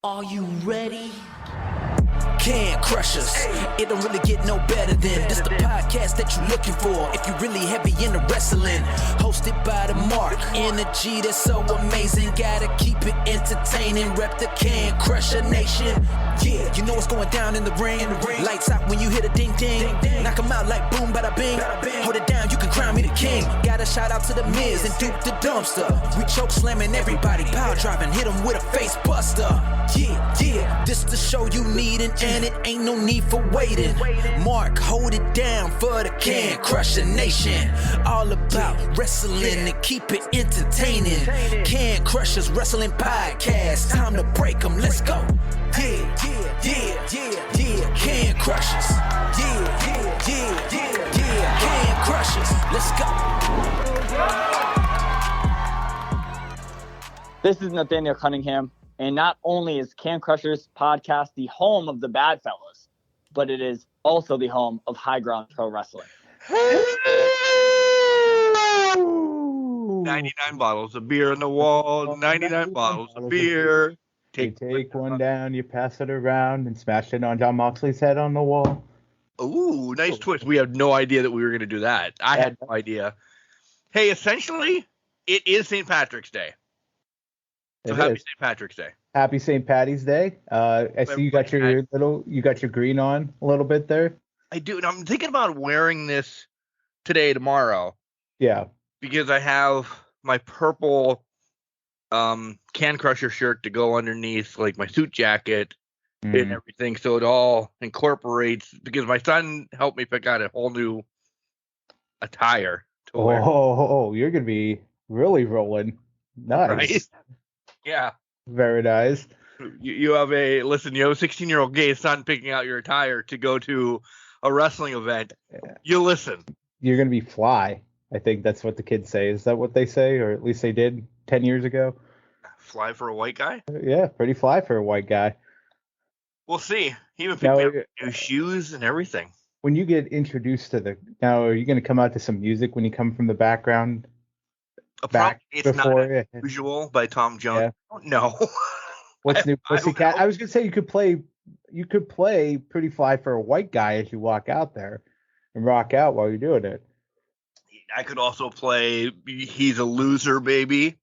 Are you ready? Can crush us. It don't really get no better than this the podcast that you're looking for if you're really heavy into wrestling. Hosted by the Mark. Energy that's so amazing. Gotta keep it entertaining. Rep the Can Crusher Nation. Yeah, you know what's going down in the ring. Lights out when you hit a ding ding. Knock 'em out like boom bada bing. Hold it down, you can crown me the king. Gotta shout out to the Miz and Duke the Dumpster. We choke slamming everybody. Power driving, hit 'em with a face buster. Yeah, this the show you need and it ain't no need for waiting. Mark, hold it down for the Can Crusher Nation. All about wrestling and keep it entertaining. Can Crushers Wrestling Podcast. Time to break 'em, let's go. Yeah. Can Crushers. Yeah. Can Crushers, let's go. This is Nathaniel Cunningham. And not only is Can Crushers podcast the home of the Bad Fellows, but it is also the home of High Ground Pro Wrestling. 99 bottles of beer on the wall, 99 bottles of beer. You take one down, you pass it around, and smash it on John Moxley's head on the wall. Ooh, nice twist. We had no idea that we were going to do that. I had no idea. Hey, essentially, it is St. Patrick's Day. So happy St. Patrick's Day. Happy St. Patty's Day. I see you got your green on a little bit there. I do, and I'm thinking about wearing this tomorrow. Yeah. Because I have my purple Can Crusher shirt to go underneath like my suit jacket and everything, so it all incorporates, because my son helped me pick out a whole new attire to wear. Oh, you're gonna be really rolling. Nice. Right? Yeah. Very nice. You have a 16-year-old gay son picking out your attire to go to a wrestling event. Yeah. You listen. You're going to be fly. I think that's what the kids say. Is that what they say? Or at least they did 10 years ago? Fly for a white guy? Yeah, pretty fly for a white guy. We'll see. He even picked up new shoes and everything. When you get introduced to now, are you going to come out to some music when you come from the background? It's not usual by Tom Jones. Yeah. No. What's new, Pussycat? I was gonna say you could play Pretty Fly for a White Guy as you walk out there and rock out while you're doing it. I could also play He's a Loser, Baby.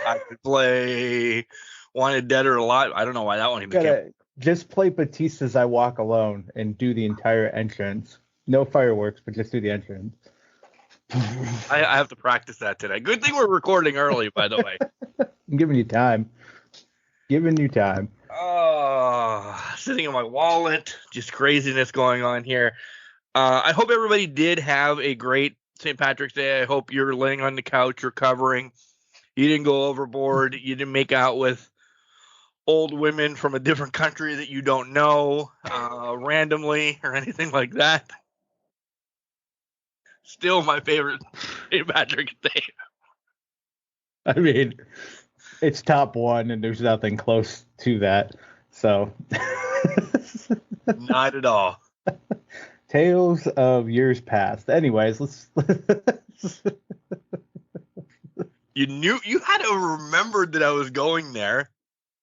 I could play Wanted Dead or Alive. I don't know why that one even came. Just play Batista's I Walk Alone and do the entire entrance. No fireworks, but just do the entrance. I have to practice that today. Good thing we're recording early, by the way. I'm giving you time. Sitting in my wallet, just craziness going on here. I hope everybody did have a great St. Patrick's Day. I hope you're laying on the couch recovering. You didn't go overboard. You didn't make out with old women from a different country that you don't know randomly or anything like that. Still my favorite St. Patrick's Day. I mean, it's top one, and there's nothing close to that. So, not at all. Tales of years past. Anyways, let's. You had to remember that I was going there.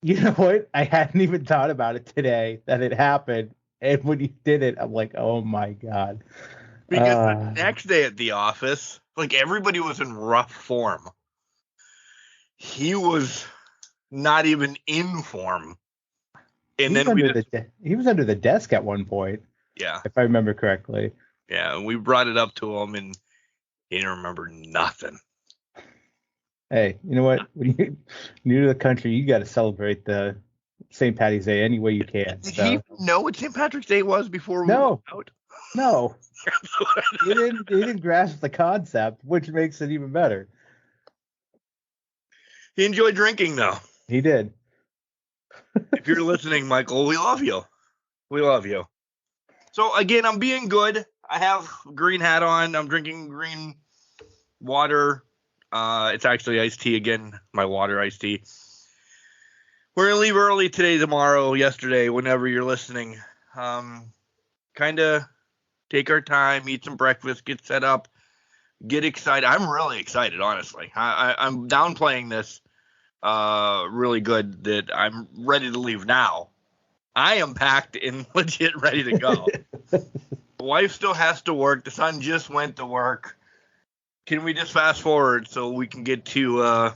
You know what? I hadn't even thought about it today that it happened, and when you did it, I'm like, oh my god. Because the next day at the office, like, everybody was in rough form. He was not even in form. And he was under the desk at one point. Yeah. If I remember correctly. Yeah, and we brought it up to him, and he didn't remember nothing. Hey, you know what? When you're new to the country, you got to celebrate the St. Patty's Day any way you can. Did he even know what St. Patrick's Day was before we went out? No. He didn't grasp the concept, which makes it even better. He enjoyed drinking, though. He did. If you're listening, Michael, we love you. We love you. So, again, I'm being good. I have a green hat on. I'm drinking green water. It's actually iced tea again, my water iced tea. We're going to leave early today, tomorrow, yesterday, whenever you're listening. Kind of take our time, eat some breakfast, get set up, get excited. I'm really excited, honestly. I'm downplaying this really good that I'm ready to leave now. I am packed and legit ready to go. The wife still has to work. The son just went to work. Can we just fast forward so we can get to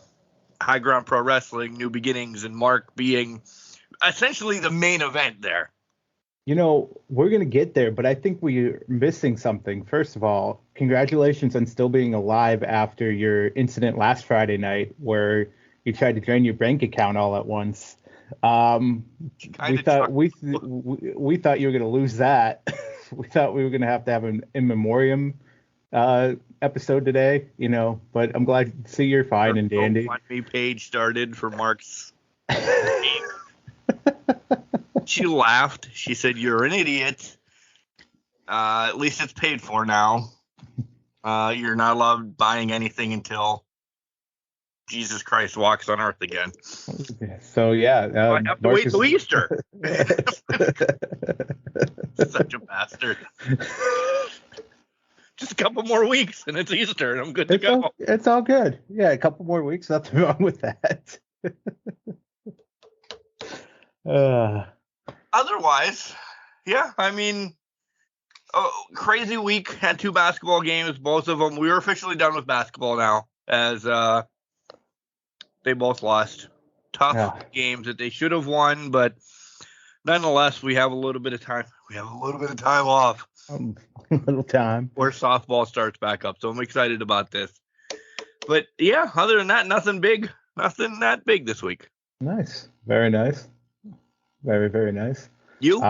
High Ground Pro Wrestling, New Beginnings, and Mark being essentially the main event there? We're going to get there, but I think we're missing something. First of all, congratulations on still being alive after your incident last Friday night where you tried to drain your bank account all at once. We thought you were going to lose that. We thought we were going to have an in memoriam episode today, but I'm glad to see you're fine and dandy. My page started for Mark's She laughed. She said, "You're an idiot. At least it's paid for now. You're not allowed buying anything until Jesus Christ walks on earth again." So, yeah. I have to wait till Easter. Such a bastard. Just a couple more weeks and it's Easter and I'm good to go. It's all good. Yeah, a couple more weeks. Nothing wrong with that. Otherwise, yeah, I mean, crazy week. Had 2 basketball games, both of them. We were officially done with basketball now, as they both lost. Tough games that they should have won, but nonetheless, we have a little bit of time. We have a little bit of time off. A little time. Where softball starts back up, so I'm excited about this. But yeah, other than that, nothing big. Nothing that big this week. Nice. Very nice. Very, very nice. You?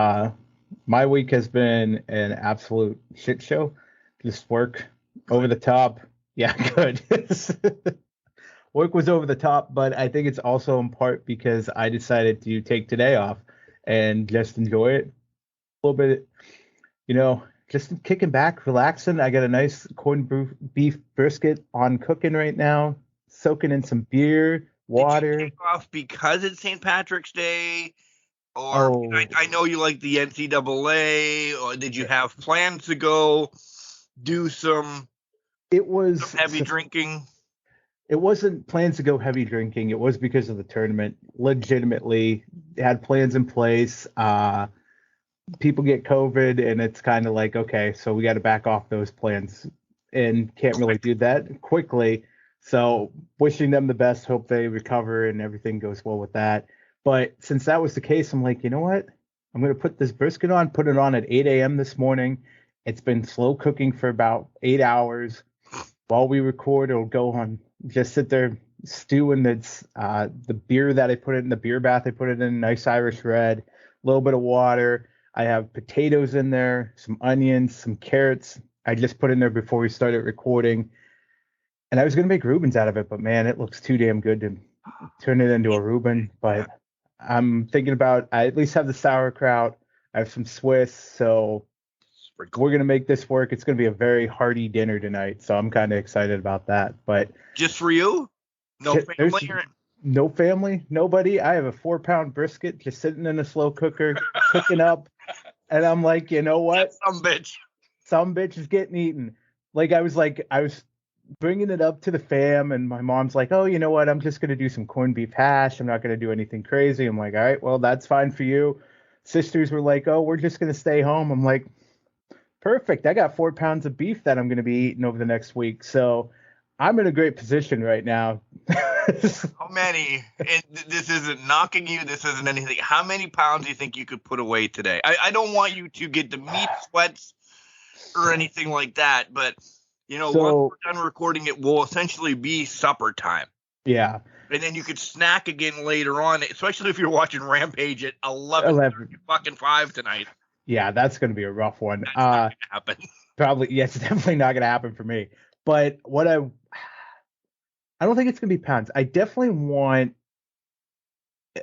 My week has been an absolute shit show. Just work over the top. Yeah, good. Work was over the top, but I think it's also in part because I decided to take today off and just enjoy it a little bit. Just kicking back, relaxing. I got a nice corned beef brisket on cooking right now, soaking in some beer, water. Did you take off because it's St. Patrick's Day? Or I know you like the NCAA, or did you have plans to go do some heavy drinking? It wasn't plans to go heavy drinking. It was because of the tournament. Legitimately had plans in place. People get COVID and it's kind of like, okay, so we got to back off those plans and can't really do that quickly. So wishing them the best, hope they recover and everything goes well with that. But since that was the case, I'm like, you know what? I'm going to put this brisket on, put it on at 8 a.m. this morning. It's been slow cooking for about 8 hours. While we record, it'll go on, just sit there stewing. That's the beer that I put it in the beer bath. I put it in nice Irish red, a little bit of water. I have potatoes in there, some onions, some carrots. I just put in there before we started recording. And I was going to make Reubens out of it, but man, it looks too damn good to turn it into a Reuben. But I'm thinking about, I at least have the sauerkraut. I have some Swiss, so we're going to make this work. It's going to be a very hearty dinner tonight, so I'm kind of excited about that. But just for you? No family? No family, nobody. I have a 4-pound brisket just sitting in a slow cooker, cooking up. And I'm like, you know what? Some bitch is getting eaten. I was bringing it up to the fam, and my mom's like, oh, you know what? I'm just going to do some corned beef hash. I'm not going to do anything crazy. I'm like, all right, well, that's fine for you. Sisters were like, oh, we're just going to stay home. I'm like, perfect. I got 4 pounds of beef that I'm going to be eating over the next week. So I'm in a great position right now. How many? This isn't knocking you. This isn't anything. How many pounds do you think you could put away today? I don't want you to get the meat sweats or anything like that, but once we're done recording, it will essentially be supper time. Yeah. And then you could snack again later on, especially if you're watching Rampage at 11:35 tonight. Yeah, that's going to be a rough one. That's not going to happen. Probably, yes, it's definitely not going to happen for me. But what I don't think it's going to be pounds. I definitely want,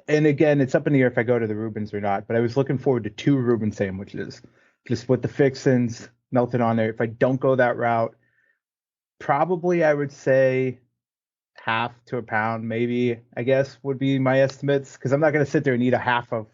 and again, it's up in the air if I go to the Reubens or not, but I was looking forward to 2 Reuben sandwiches, just with the fixins melted on there. If I don't go that route, probably I would say half to a pound, maybe, I guess, would be my estimates, because I'm not going to sit there and eat a half of.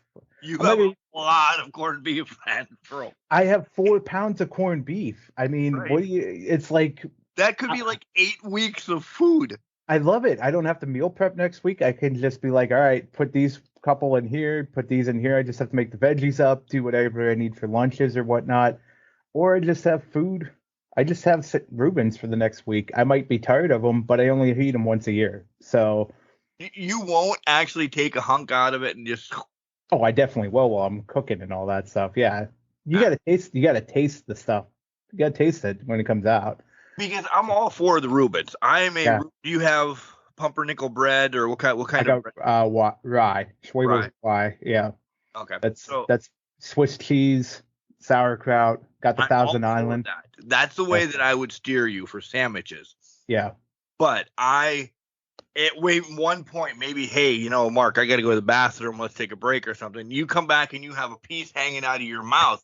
You have a lot of corned beef, man, bro. I have 4 pounds of corned beef. I mean, right. It's like. That could be like 8 weeks of food. I love it. I don't have to meal prep next week. I can just be like, all right, put these couple in here, put these in here. I just have to make the veggies up, do whatever I need for lunches or whatnot. Or I just have food. I just have Reubens for the next week. I might be tired of them, but I only eat them once a year. So You won't actually take a hunk out of it and just. oh, I definitely will while I'm cooking and all that stuff. Yeah. You gotta taste the stuff. You gotta taste it when it comes out. Because I'm all for the Reubens. Do you have pumpernickel bread or what kind of bread? Rye. Schwaber's rye. Yeah. Okay. That's Swiss cheese, sauerkraut, got the Thousand Island. That's the way that I would steer you for sandwiches. Yeah. But at one point, maybe, hey, Mark, I got to go to the bathroom. Let's take a break or something. You come back and you have a piece hanging out of your mouth.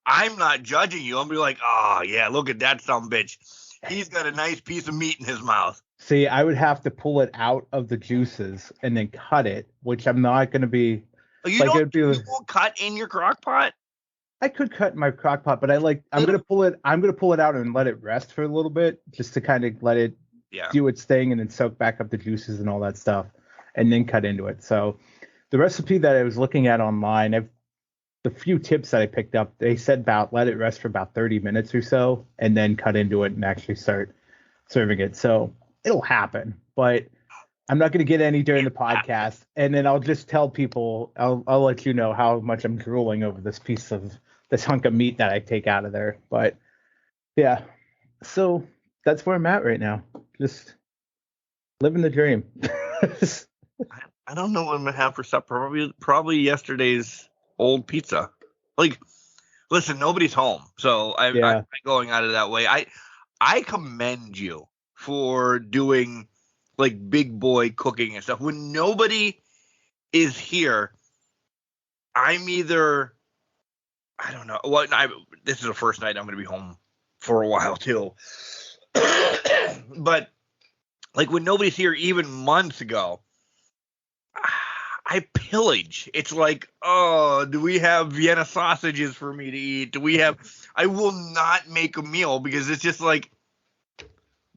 I'm not judging you. I'm be like, oh, yeah, look at that sumbitch. He's got a nice piece of meat in his mouth. See, I would have to pull it out of the juices and then cut it, which I'm not going to be. You won't cut in your crock pot? I could cut in my crock pot, but I'm going to pull it out and let it rest for a little bit just to kind of let it do its thing and then soak back up the juices and all that stuff and then cut into it. So the recipe that I was looking at online, the few tips that I picked up, they said let it rest for about 30 minutes or so and then cut into it and actually start serving it. So it'll happen, but I'm not going to get any during the podcast. And then I'll just tell people, I'll let you know how much I'm drooling over this hunk of meat that I take out of there. But yeah, so that's where I'm at right now. Just living the dream. I don't know what I'm going to have for supper. Probably yesterday's old pizza. Like, listen, nobody's home, so I'm going out of that way. I commend you for doing like big boy cooking and stuff when nobody is here. I'm either, I don't know. Well, this is the first night I'm going to be home for a while too. But like when nobody's here, even months ago, I pillage. It's like, oh, do we have Vienna sausages for me to eat? I will not make a meal because it's just like,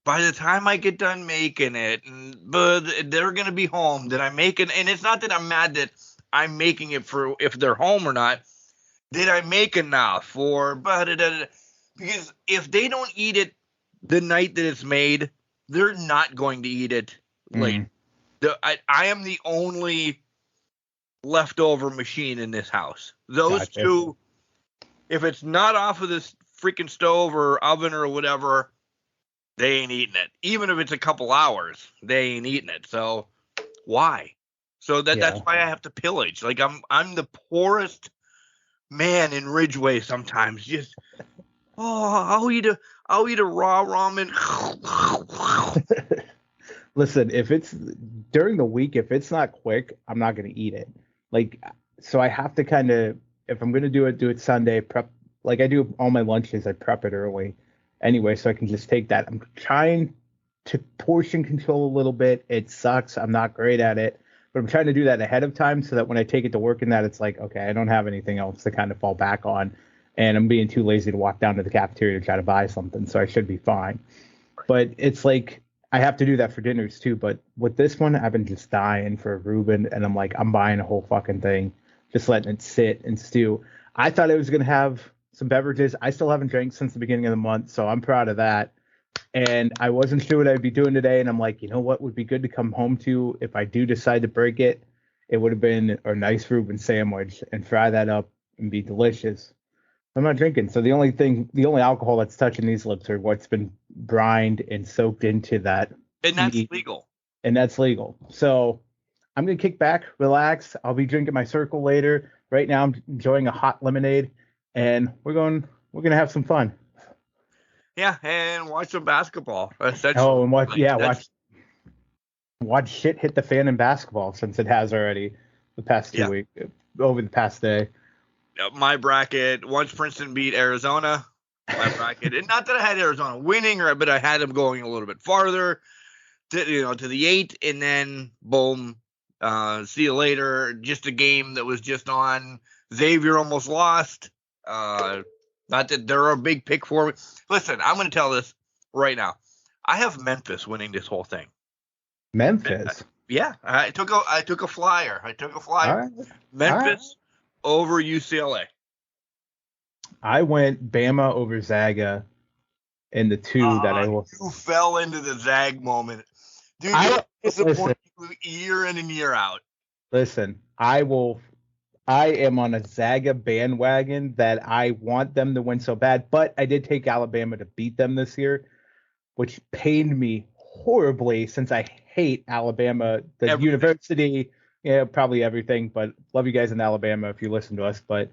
by the time I get done making it, but they're going to be home, that I'm making, and it's not that I'm mad that I'm making it for if they're home or not. Did I make enough? Because if they don't eat it the night that it's made, they're not going to eat it late. I am the only leftover machine in this house. Those two, if it's not off of this freaking stove or oven or whatever, they ain't eating it. Even if it's a couple hours, they ain't eating it. So why? So that's why I have to pillage. Like I'm the poorest man in Ridgeway sometimes. Just I'll eat a raw ramen. Listen, if it's during the week, if it's not quick, I'm not going to eat it. Like, so I have to kind of, if I'm going to do it Sunday, prep, like I do all my lunches, I prep it early anyway, so I can just take that. I'm trying to portion control a little bit. It sucks. I'm not great at it, but I'm trying to do that ahead of time so that when I take it to work in that, it's like, okay, I don't have anything else to kind of fall back on. And I'm being too lazy to walk down to the cafeteria to try to buy something, so I should be fine. But it's like, I have to do that for dinners too, but with this one, I've been just dying for a Reuben, and I'm like, I'm buying a whole fucking thing, just letting it sit and stew. I thought I was going to have some beverages. I still haven't drank since the beginning of the month, so I'm proud of that. And I wasn't sure what I'd be doing today, and I'm like, you know what would be good to come home to if I do decide to break it? It would have been a nice Reuben sandwich and fry that up and be delicious. I'm not drinking, so the only alcohol that's touching these lips are what's been brined and soaked into that. And that's legal. And that's legal. So I'm going to kick back, relax. I'll be drinking my Circle later. Right now I'm enjoying a hot lemonade, and we're going to have some fun. Yeah, and watch some basketball. And watch shit hit the fan in basketball, since it has already the past 2 weeks, over the past day. My bracket, once Princeton beat Arizona, my bracket, and not that I had Arizona winning, but I had them going a little bit farther to the 8, and then boom, see you later. Just a game that was just on. Xavier almost lost. Not that they're a big pick for me. Listen, I'm going to tell this right now. I have Memphis winning this whole thing. Memphis. Yeah, I took a flyer. All right. Memphis over UCLA. I went Bama over Zaga in the two that I will. You fell into the Zag moment. Dude, you're disappointed year in and year out. Listen, I am on a Zaga bandwagon that I want them to win so bad, but I did take Alabama to beat them this year, which pained me horribly since I hate Alabama, the university, probably everything, but love you guys in Alabama if you listen to us, but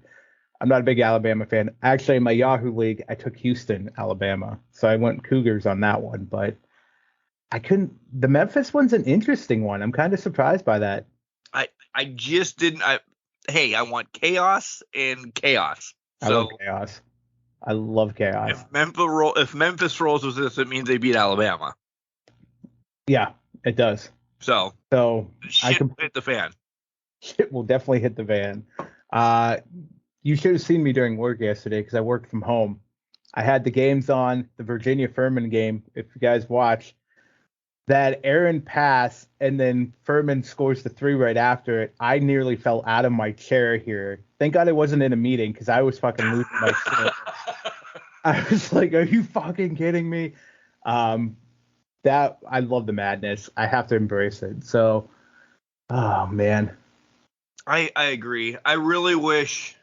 I'm not a big Alabama fan. Actually, in my Yahoo League, I took Houston, Alabama, so I went Cougars on that one, but I couldn't. The Memphis one's an interesting one. I'm kind of surprised by that. I just didn't. I want chaos and chaos. I love chaos. I love chaos. If Memphis rolls with this, it means they beat Alabama. Yeah, it does. So shit will hit the fan. Shit will definitely hit the fan. You should have seen me during work yesterday because I worked from home. I had the games on, the Virginia Furman game, if you guys watch. That Aaron pass and then Furman scores the 3 right after it. I nearly fell out of my chair here. Thank God I wasn't in a meeting because I was fucking losing my shit. I was like, are you fucking kidding me? That I love the madness. I have to embrace it. So, oh man. I agree. I really wish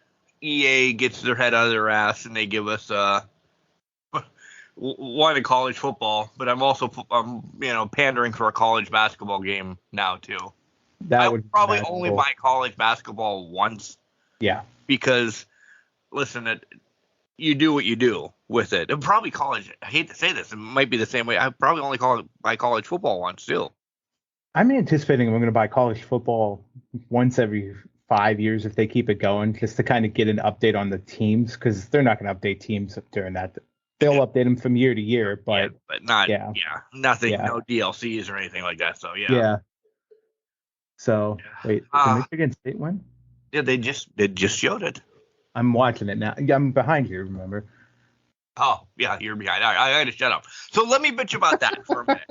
EA gets their head out of their ass and they give us one in college football, but I'm also pandering for a college basketball game now too. I would probably only buy college basketball once. Yeah. Because listen, you do what you do with it. And probably college. I hate to say this, it might be the same way. I probably only buy college football once too. I'm anticipating I'm going to buy college football once every 5 years if they keep it going, just to kind of get an update on the teams, because they're not going to update teams during that. They'll update them from year to year, but nothing, no DLCs or anything like that. So yeah. So wait, did Michigan State win? Yeah, they just showed it. I'm watching it now. I'm behind you, remember? Oh yeah, you're behind. I had to shut up. So let me bitch about that for a minute,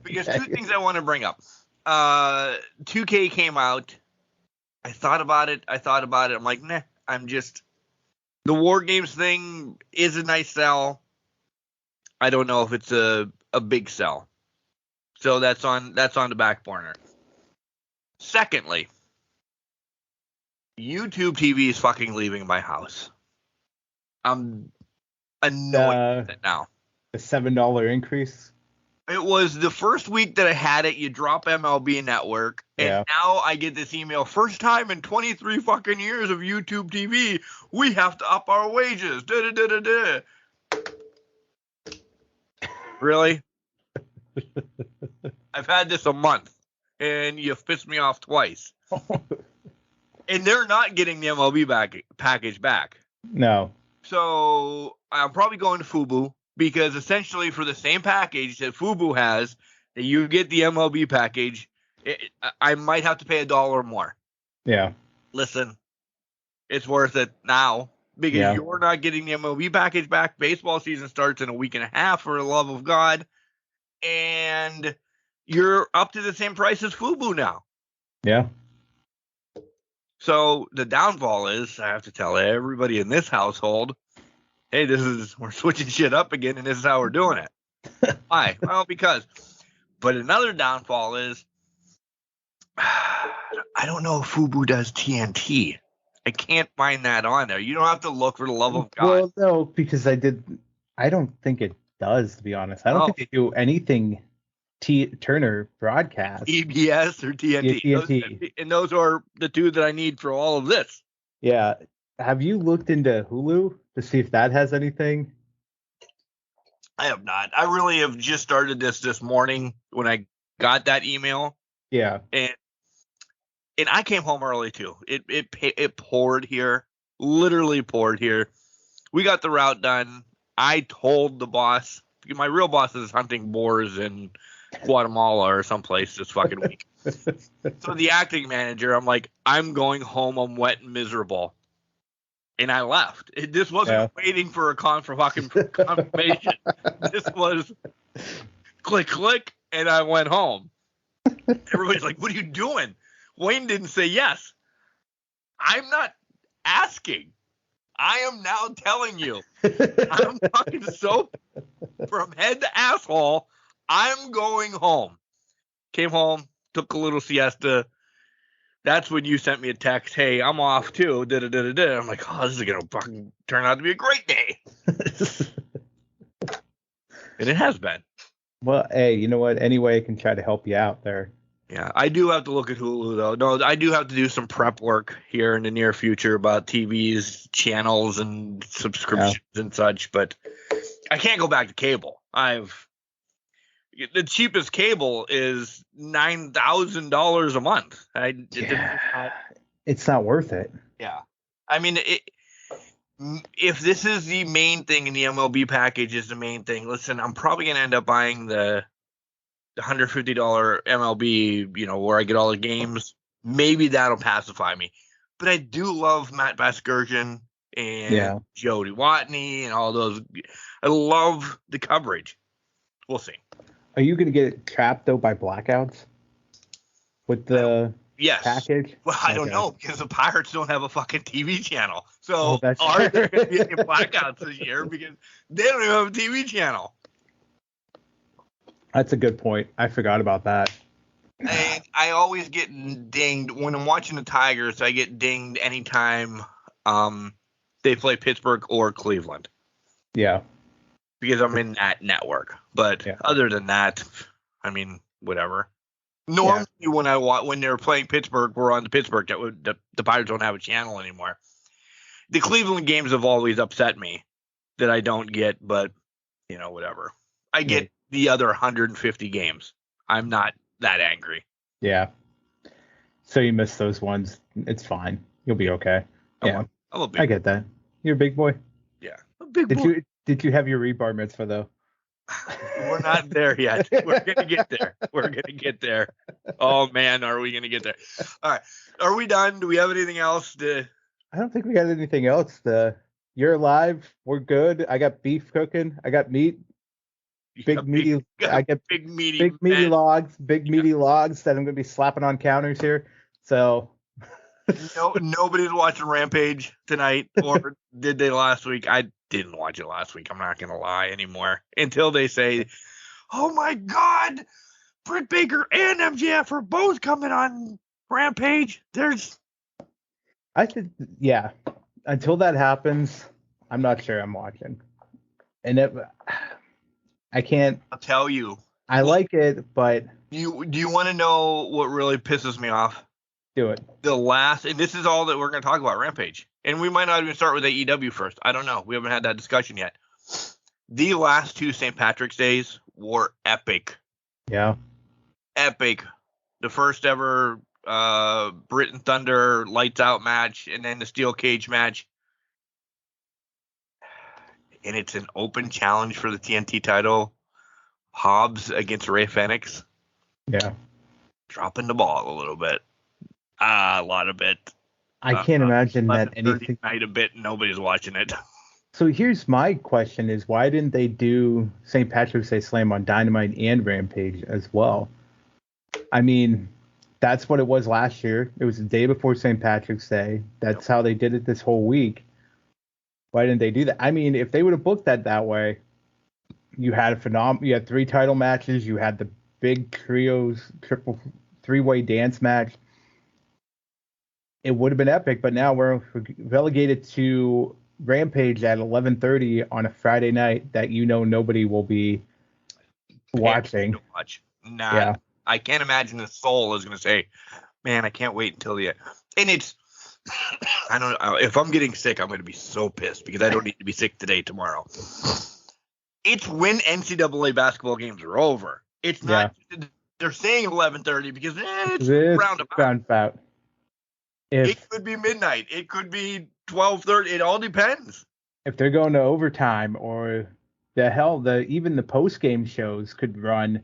because two things I want to bring up. 2K came out. I thought about it. I'm like, nah. The War Games thing is a nice sell. I don't know if it's a big sell. So that's on the back burner. Secondly, YouTube TV is fucking leaving my house. I'm annoyed with it now. The $7 increase? It was the first week that I had it. You drop MLB Network, and now I get this email. First time in 23 fucking years of YouTube TV, we have to up our wages. Da-da-da-da-da. Really? I've had this a month, and you've pissed me off twice. And they're not getting the MLB package back. No. So I'm probably going to Fubo, because essentially for the same package that Fubo has, that you get the MLB package, I might have to pay $1 more. Yeah. Listen, it's worth it now, because you're not getting the MLB package back. Baseball season starts in a week and a half, for the love of God. And you're up to the same price as Fubo now. Yeah. So the downfall is, I have to tell everybody in this household, hey, we're switching shit up again, and this is how we're doing it. Why? Well, because. But another downfall is, I don't know if Fubo does TNT. I can't find that on there. You don't have to look, for the love of God. Well, no, because I don't think it does, to be honest. I don't think they do anything Turner broadcast. EBS or TNT. Yeah, TNT. Those are the two that I need for all of this. Yeah. Have you looked into Hulu to see if that has anything? I have not. I really have just started this morning when I got that email. Yeah. And I came home early too. It poured here, literally poured here. We got the route done. I told the boss, my real boss is hunting boars in Guatemala or someplace this fucking week. So the acting manager, I'm like, I'm going home. I'm wet and miserable. And I left. This wasn't waiting for a confirmation. This was click, and I went home. Everybody's like, what are you doing? Wayne didn't say yes. I'm not asking. I am now telling you. I'm fucking soap from head to asshole. I'm going home. Came home, took a little siesta. That's when you sent me a text. Hey, I'm off too. Da-da-da-da-da. I'm like, oh, this is going to fucking turn out to be a great day. And it has been. Well, hey, you know what? Any way I can try to help you out there. Yeah, I do have to look at Hulu, though. No, I do have to do some prep work here in the near future about TVs, channels, and subscriptions and such, but I can't go back to cable. The cheapest cable is $9,000 a month. It's not worth it. Yeah. I mean, if this is the main thing in the MLB package is the main thing, listen, I'm probably going to end up buying the $150 MLB, where I get all the games. Maybe that'll pacify me. But I do love Matt Vasgersian and Jody Watney and all those. I love the coverage. We'll see. Are you going to get trapped, though, by blackouts with the package? Well, I don't know, because the Pirates don't have a fucking TV channel. So are there going to be any blackouts this year? Because they don't even have a TV channel. That's a good point. I forgot about that. And I always get dinged when I'm watching the Tigers. I get dinged anytime they play Pittsburgh or Cleveland. Yeah. Because I'm in that network. But other than that, I mean, whatever. Normally, when they're playing Pittsburgh, we're on the Pittsburgh. The Pirates don't have a channel anymore. The Cleveland games have always upset me that I don't get, but whatever. I get the other 150 games. I'm not that angry. Yeah. So you missed those ones. It's fine. You'll be okay. I'm a big I get that. You're a big boy. Yeah. A big boy. Did you have your rebar mitzvah though? We're not there yet. We're gonna get there. Oh man, are we gonna get there? All right. Are we done? Do we have anything else to I don't think we got anything else. You're alive. We're good. I got beef cooking. I got meat. Big meaty logs that I'm gonna be slapping on counters here. So nobody's watching Rampage tonight, or did they last week? I didn't watch it last week. I'm not gonna lie anymore until they say, "Oh my God, Britt Baker and MJF are both coming on Rampage." Until that happens, I'm not sure I'm watching. And I can't. I'll tell you. I like it, but do you want to know what really pisses me off? Do it. And this is all that we're going to talk about, Rampage. And we might not even start with AEW first. I don't know. We haven't had that discussion yet. The last two St. Patrick's Days were epic. Yeah. Epic. The first ever Britt and Thunder lights out match, and then the steel cage match. And it's an open challenge for the TNT title. Hobbs against Ray Fenix. Yeah. Dropping the ball a little bit. A lot of it. I can't imagine that anything. Night a bit, nobody's watching it. So here's my question: is why didn't they do St. Patrick's Day Slam on Dynamite and Rampage as well? I mean, that's what it was last year. It was the day before St. Patrick's Day. That's how they did it this whole week. Why didn't they do that? I mean, if they would have booked that way, you had you had 3 title matches. You had the big trios, triple 3-way dance match. It would have been epic, but now we're relegated to Rampage at 11:30 on a Friday night that nobody will be watching. Nah, I can't imagine the soul is going to say, "Man, I can't wait until the end." And it's, I don't know, if I'm getting sick, I'm going to be so pissed because I don't need to be sick today, tomorrow. It's when NCAA basketball games are over. It's not. They're saying 11:30 because it's roundabout. It could be midnight. It could be 12:30. It all depends. If they're going to overtime, or even the post game shows could run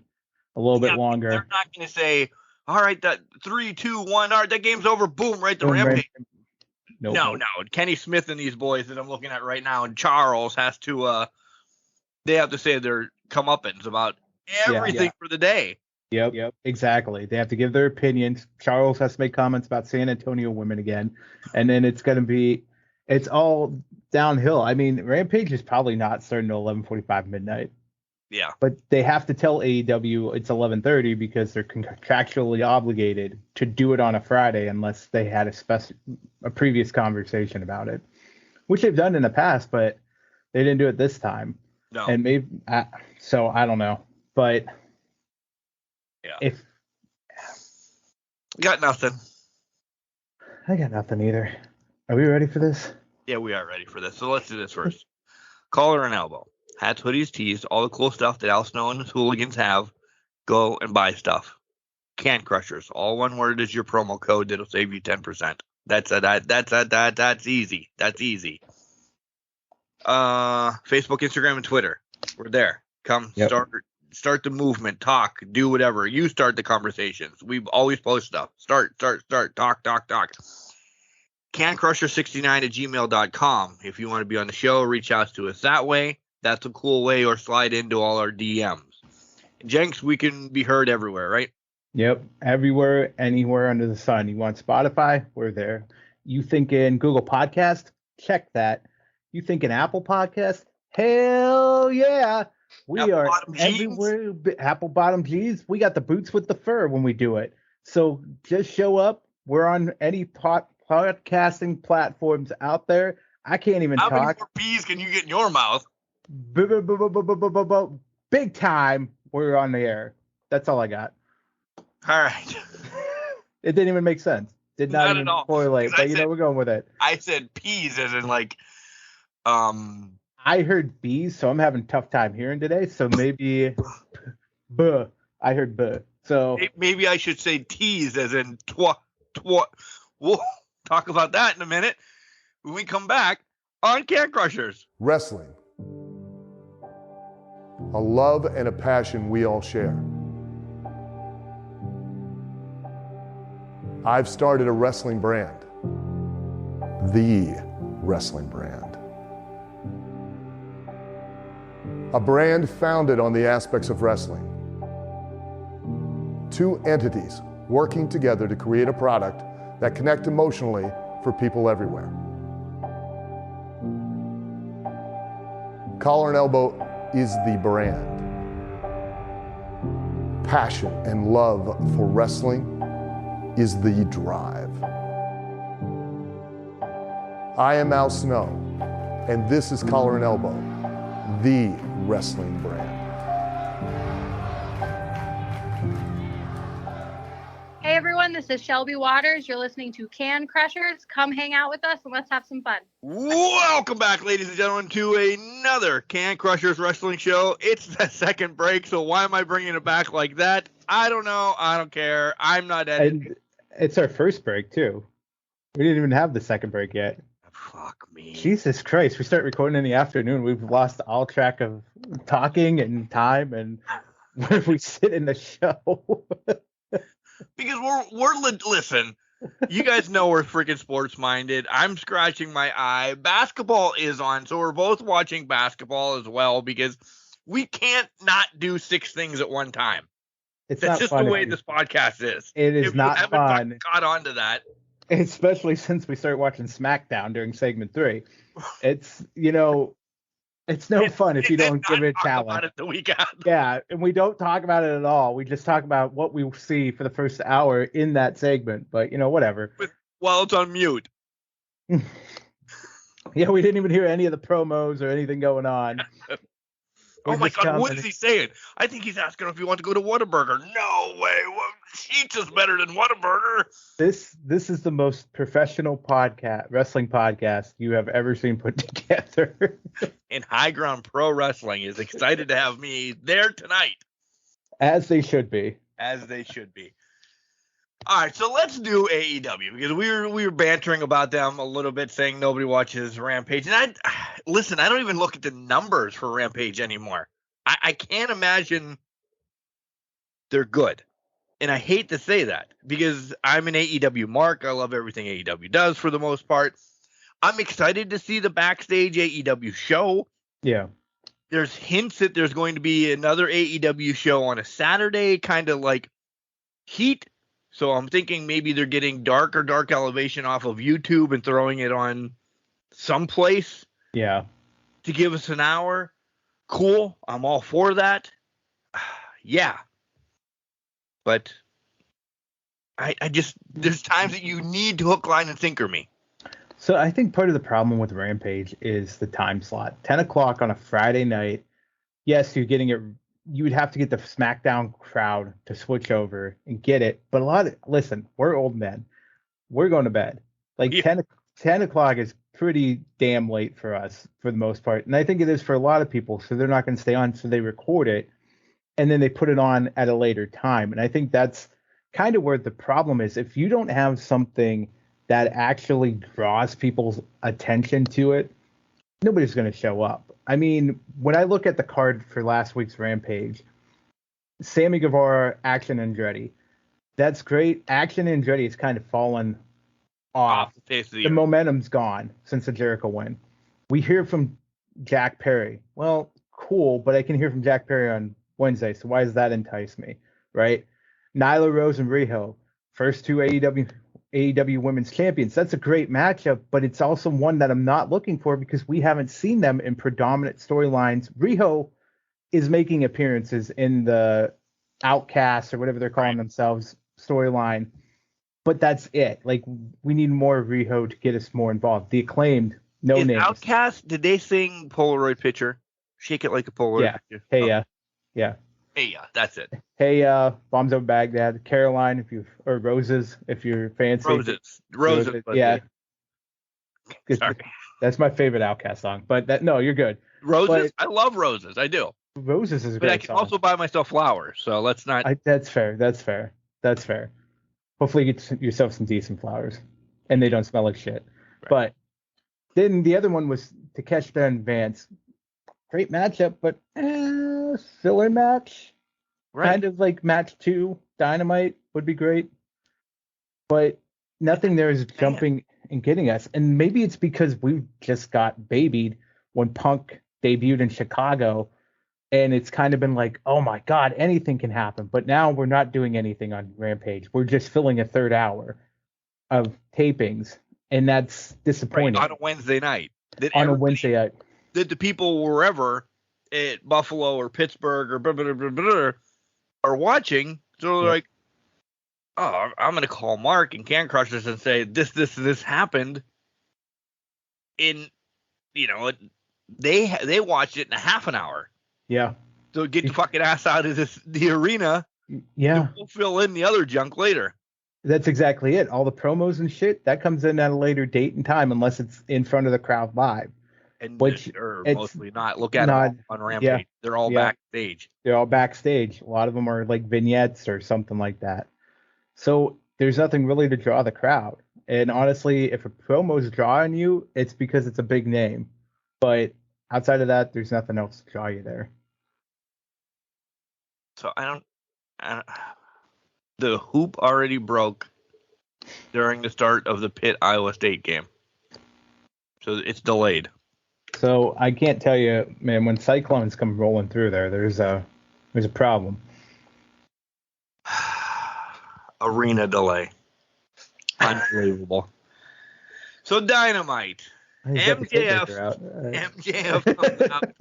a little bit longer. They're not going to say, "All right, that 3, 2, 1. All right, that game's over. Boom, right to Rampage." No. Kenny Smith and these boys that I'm looking at right now, and Charles has to. They have to say their comeuppance about everything for the day. Yep, exactly. They have to give their opinions. Charles has to make comments about San Antonio women again, and then it's all downhill. I mean, Rampage is probably not starting at 11:45 midnight. Yeah. But they have to tell AEW it's 11:30 because they're contractually obligated to do it on a Friday unless they had a previous conversation about it, which they've done in the past, but they didn't do it this time. No. And maybe so I don't know, but yeah, if got nothing. I got nothing either. Are we ready for this? Yeah, we are ready for this. So let's do this first. Collar and elbow. Hats, hoodies, tees, all the cool stuff that Al Snow and his hooligans have. Go and buy stuff. Can Crushers. All one word is your promo code that'll save you 10%. That's easy. That's easy. Facebook, Instagram, and Twitter. We're there. Come start the movement. Talk. Do whatever. You start the conversations. We always post stuff. Start. Talk. CanCrusher69@gmail.com. If you want to be on the show, reach out to us that way. That's a cool way, or slide into all our DMs. Jenks, we can be heard everywhere, right? Yep, everywhere, anywhere under the sun. You want Spotify? We're there. You thinking Google Podcast? Check that. You thinking Apple Podcast? Hell yeah. We Apple are bottom everywhere. Apple bottom G's. We got the boots with the fur when we do it. So just show up. We're on any podcasting platforms out there. I can't even talk. How many more P's can you get in your mouth? Big time. We're on the air. That's all I got. All right. It didn't even make sense. Did not even correlate, but we're going with it. I said P's as in like, I heard B's, so I'm having a tough time hearing today. So maybe, buh. I heard buh. So maybe I should say T's as in twa. We'll talk about that in a minute when we come back on Can Crushers. Wrestling. A love and a passion we all share. I've started a wrestling brand. The wrestling brand. A brand founded on the aspects of wrestling. Two entities working together to create a product that connect emotionally for people everywhere. Collar and Elbow is the brand. Passion and love for wrestling is the drive. I am Al Snow, and this is Collar and Elbow, the wrestling brand. Hey everyone, this is Shelby Waters. You're listening to Can Crushers. Come hang out with us and let's have some fun. Welcome back, ladies and gentlemen, to another Can Crushers wrestling show. It's the second break, so why am I bringing it back like that? I don't know. I don't care. I'm not editing. And it's our first break, too. We didn't even have the second break yet. Fuck me. Jesus Christ. We start recording in the afternoon. We've lost all track of talking and time and where we sit in the show. Because listen, you guys know we're freaking sports minded. I'm scratching my eye. Basketball is on, so we're both watching basketball as well because we can't not do 6 things at one time. That's just the way this podcast is. It is not fun. If you haven't caught on to that. Especially since we started watching SmackDown during segment 3. It's, it's no fun if you don't give it a challenge. About it the week after. Yeah, and we don't talk about it at all. We just talk about what we see for the first hour in that segment. But, whatever. While it's on mute. Yeah, we didn't even hear any of the promos or anything going on. Oh my God, what is he saying? I think he's asking if you want to go to Whataburger. No way. Sheets is better than Whataburger. This is the most professional wrestling podcast you have ever seen put together. And High Ground Pro Wrestling is excited to have me there tonight. As they should be. As they should be. All right, so let's do AEW because we were bantering about them a little bit, saying nobody watches Rampage. And I don't even look at the numbers for Rampage anymore. I can't imagine they're good. And I hate to say that because I'm an AEW mark. I love everything AEW does for the most part. I'm excited to see the backstage AEW show. Yeah. There's hints that there's going to be another AEW show on a Saturday, kind of like Heat. So I'm thinking maybe they're getting Dark Elevation off of YouTube and throwing it on someplace. Yeah. To give us an hour. Cool. I'm all for that. Yeah. But I just, there's times that you need to hook, line, and sinker me. So I think part of the problem with Rampage is the time slot. 10 o'clock on a Friday night. Yes, you're getting it. You would have to get the SmackDown crowd to switch over and get it. But listen, we're old men. We're going to bed. Like 10 o'clock is pretty damn late for us for the most part. And I think it is for a lot of people. So they're not going to stay on. So they record it and then they put it on at a later time. And I think that's kind of where the problem is. If you don't have something that actually draws people's attention to it, nobody's going to show up. I mean, when I look at the card for last week's Rampage, Sammy Guevara, Action Andretti, that's great. Action Andretti has kind of fallen off. The momentum's gone since the Jericho win. We hear from Jack Perry. Well, cool, but I can hear from Jack Perry on Wednesday, so why does that entice me, right? Nyla Rose and Riho, first two AEW Women's Champions. That's a great matchup, but it's also one that I'm not looking for because we haven't seen them in predominant storylines. Riho is making appearances in the Outcast or whatever they're calling themselves storyline, but that's it. Like, we need more Riho to get us more involved. The Acclaimed, no names. Outcast, did they sing Polaroid Picture? Shake it like a Polaroid picture. Hey, yeah. Hey, that's it. Hey, Bombs Over Baghdad, Caroline, or Roses, if you're fancy. Roses. Yeah. Sorry. That's my favorite Outcast song. But no, you're good. Roses? I love Roses. I do. Roses is a great song. But I can also buy myself flowers, so let's not. That's fair. Hopefully you get yourself some decent flowers, and they don't smell like shit. Right. But then the other one was Takeshita and Vance. Great matchup, but filler match. Right. Kind of like match 2, Dynamite would be great. But nothing there is jumping and getting us. And maybe it's because we just got babied when Punk debuted in Chicago. And it's kind of been like, oh my God, anything can happen. But now we're not doing anything on Rampage. We're just filling a third hour of tapings. And that's disappointing. Right, on a Wednesday night. On a Wednesday night. That the people wherever at Buffalo or Pittsburgh or blah, blah, blah, blah, blah, are watching. So they're like, oh, I'm going to call Mark and Can Crushers and say this happened. They watched it in a half an hour. Yeah. So get your fucking ass out of the arena. Yeah. We'll fill in the other junk later. That's exactly it. All the promos and shit, that comes in at a later date and time unless it's in front of the crowd live. And or mostly not. Look at them on Rampage. Yeah, they're all backstage. They're all backstage. A lot of them are like vignettes or something like that. So there's nothing really to draw the crowd. And honestly, if a promo's drawing you, it's because it's a big name. But outside of that, there's nothing else to draw you there. So I don't. The hoop already broke during the start of the Pitt Iowa State game. So it's delayed. So I can't tell you, man, when cyclones come rolling through there's a problem. Arena delay. Unbelievable. So Dynamite. MJF comes out.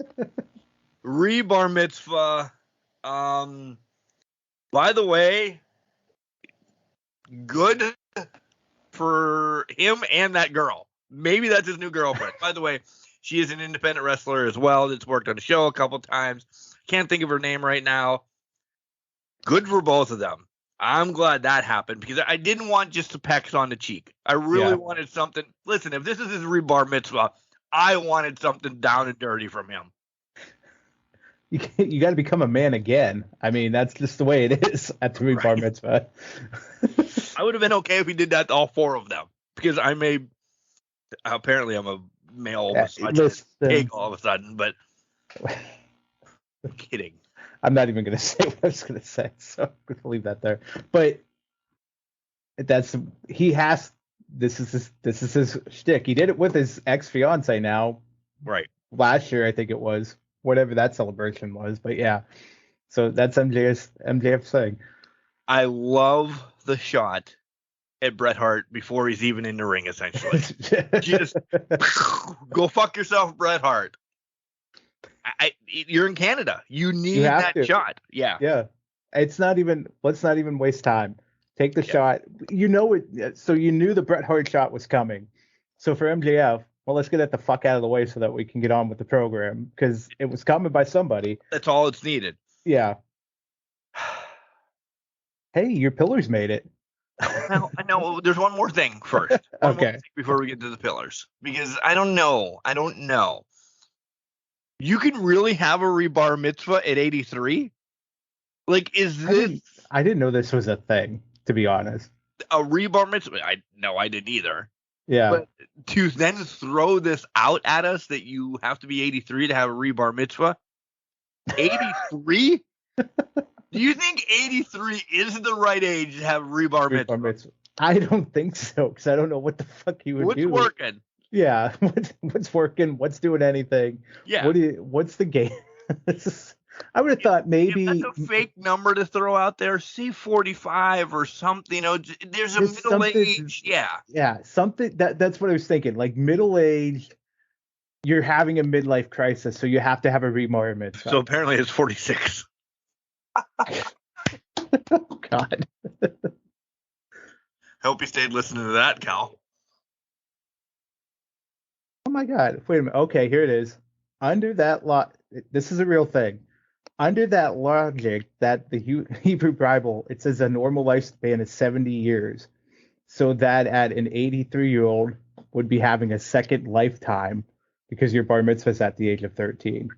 Rebar Mitzvah. By the way, good for him and that girl. Maybe that's his new girlfriend. By the way, she is an independent wrestler as well that's worked on the show a couple times. Can't think of her name right now. Good for both of them. I'm glad that happened because I didn't want just a pecks on the cheek. I really wanted something. Listen, if this is his rebar mitzvah, I wanted something down and dirty from him. You got to become a man again. I mean, that's just the way it is at the rebar mitzvah. I would have been okay if he did that to all 4 of them because apparently I'm a male pig all of a sudden, but I'm kidding. I'm not even going to say what I was going to say, so I'm going to leave that there. But this is his shtick. He did it with his ex-fiance now. Right. Last year, I think it was, whatever that celebration was. But yeah, so that's MJF's thing. I love the shot at Bret Hart before he's even in the ring, essentially. Just go fuck yourself, Bret Hart. You're in Canada. You need that shot. Yeah. Yeah. Let's not even waste time. Take the shot. You know it. So you knew the Bret Hart shot was coming. So for MJF, well, let's get it the fuck out of the way so that we can get on with the program because it was coming by somebody. That's all it's needed. Yeah. Hey, your pillars made it. I know. There's one more thing first. Okay. Before we get to the pillars, because I don't know. You can really have a rebar mitzvah at 83? Like, is this? I didn't know this was a thing, to be honest. A rebar mitzvah? I didn't either. Yeah. But to then throw this out at us that you have to be 83 to have a rebar mitzvah? 83? Do you think 83 is the right age to have rebar mitzvah? I don't think so, because I don't know what the fuck he would do. What's working? Yeah, what's working? What's doing anything? Yeah. What's the game? I would have thought maybe if that's a fake number to throw out there. See 45 or something. You know, there's a middle age. Yeah. Yeah, something that's what I was thinking. Like middle age, you're having a midlife crisis, so you have to have a rebar mitzvah. So apparently it's 46. Oh God. Hope you stayed listening to that, Cal. Oh my God. Wait a minute. Okay, here it is. Under that law, this is a real thing. Under that logic that the Hebrew Bible, it says a normal lifespan is 70 years. So that at an 83-year-old would be having a second lifetime because your bar mitzvah is at the age of 13.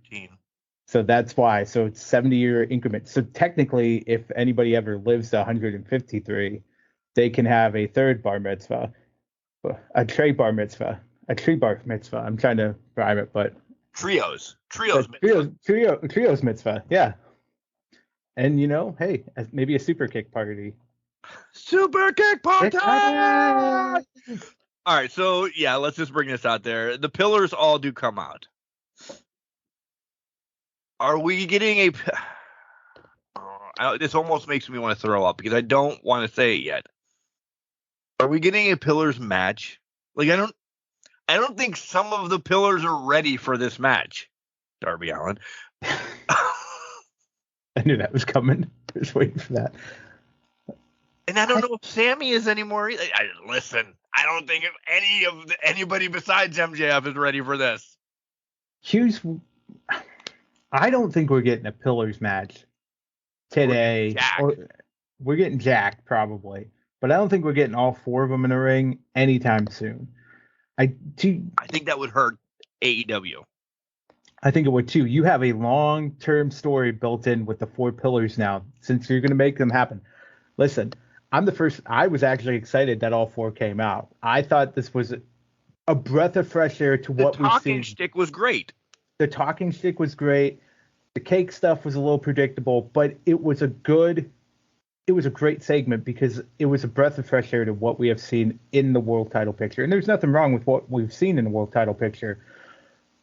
So that's why. So it's 70-year increment. So technically, if anybody ever lives to 153, they can have a third bar mitzvah, a trey bar mitzvah, a tree bar mitzvah. I'm trying to rhyme it, but trios mitzvah. Yeah. And hey, maybe a super kick party. Super kick party. All right, so yeah, let's just bring this out there. The pillars all do come out. Are we getting this almost makes me want to throw up because I don't want to say it yet. Are we getting a pillars match? Like I don't think some of the pillars are ready for this match. Darby Allin. I knew that was coming. I was waiting for that. And I don't know if Sammy is anymore. Listen, I don't think anybody besides MJF is ready for this. I don't think we're getting a pillars match today. We're getting jacked probably, but I don't think we're getting all four of them in a ring anytime soon. I think that would hurt AEW. I think it would too. You have a long-term story built in with the four pillars now, since you're going to make them happen. Listen, I was actually excited that all four came out. I thought this was a breath of fresh air to what we've seen. The talking stick was great. The talking stick was great. The cake stuff was a little predictable, but it was a great segment because it was a breath of fresh air to what we have seen in the world title picture. And there's nothing wrong with what we've seen in the world title picture,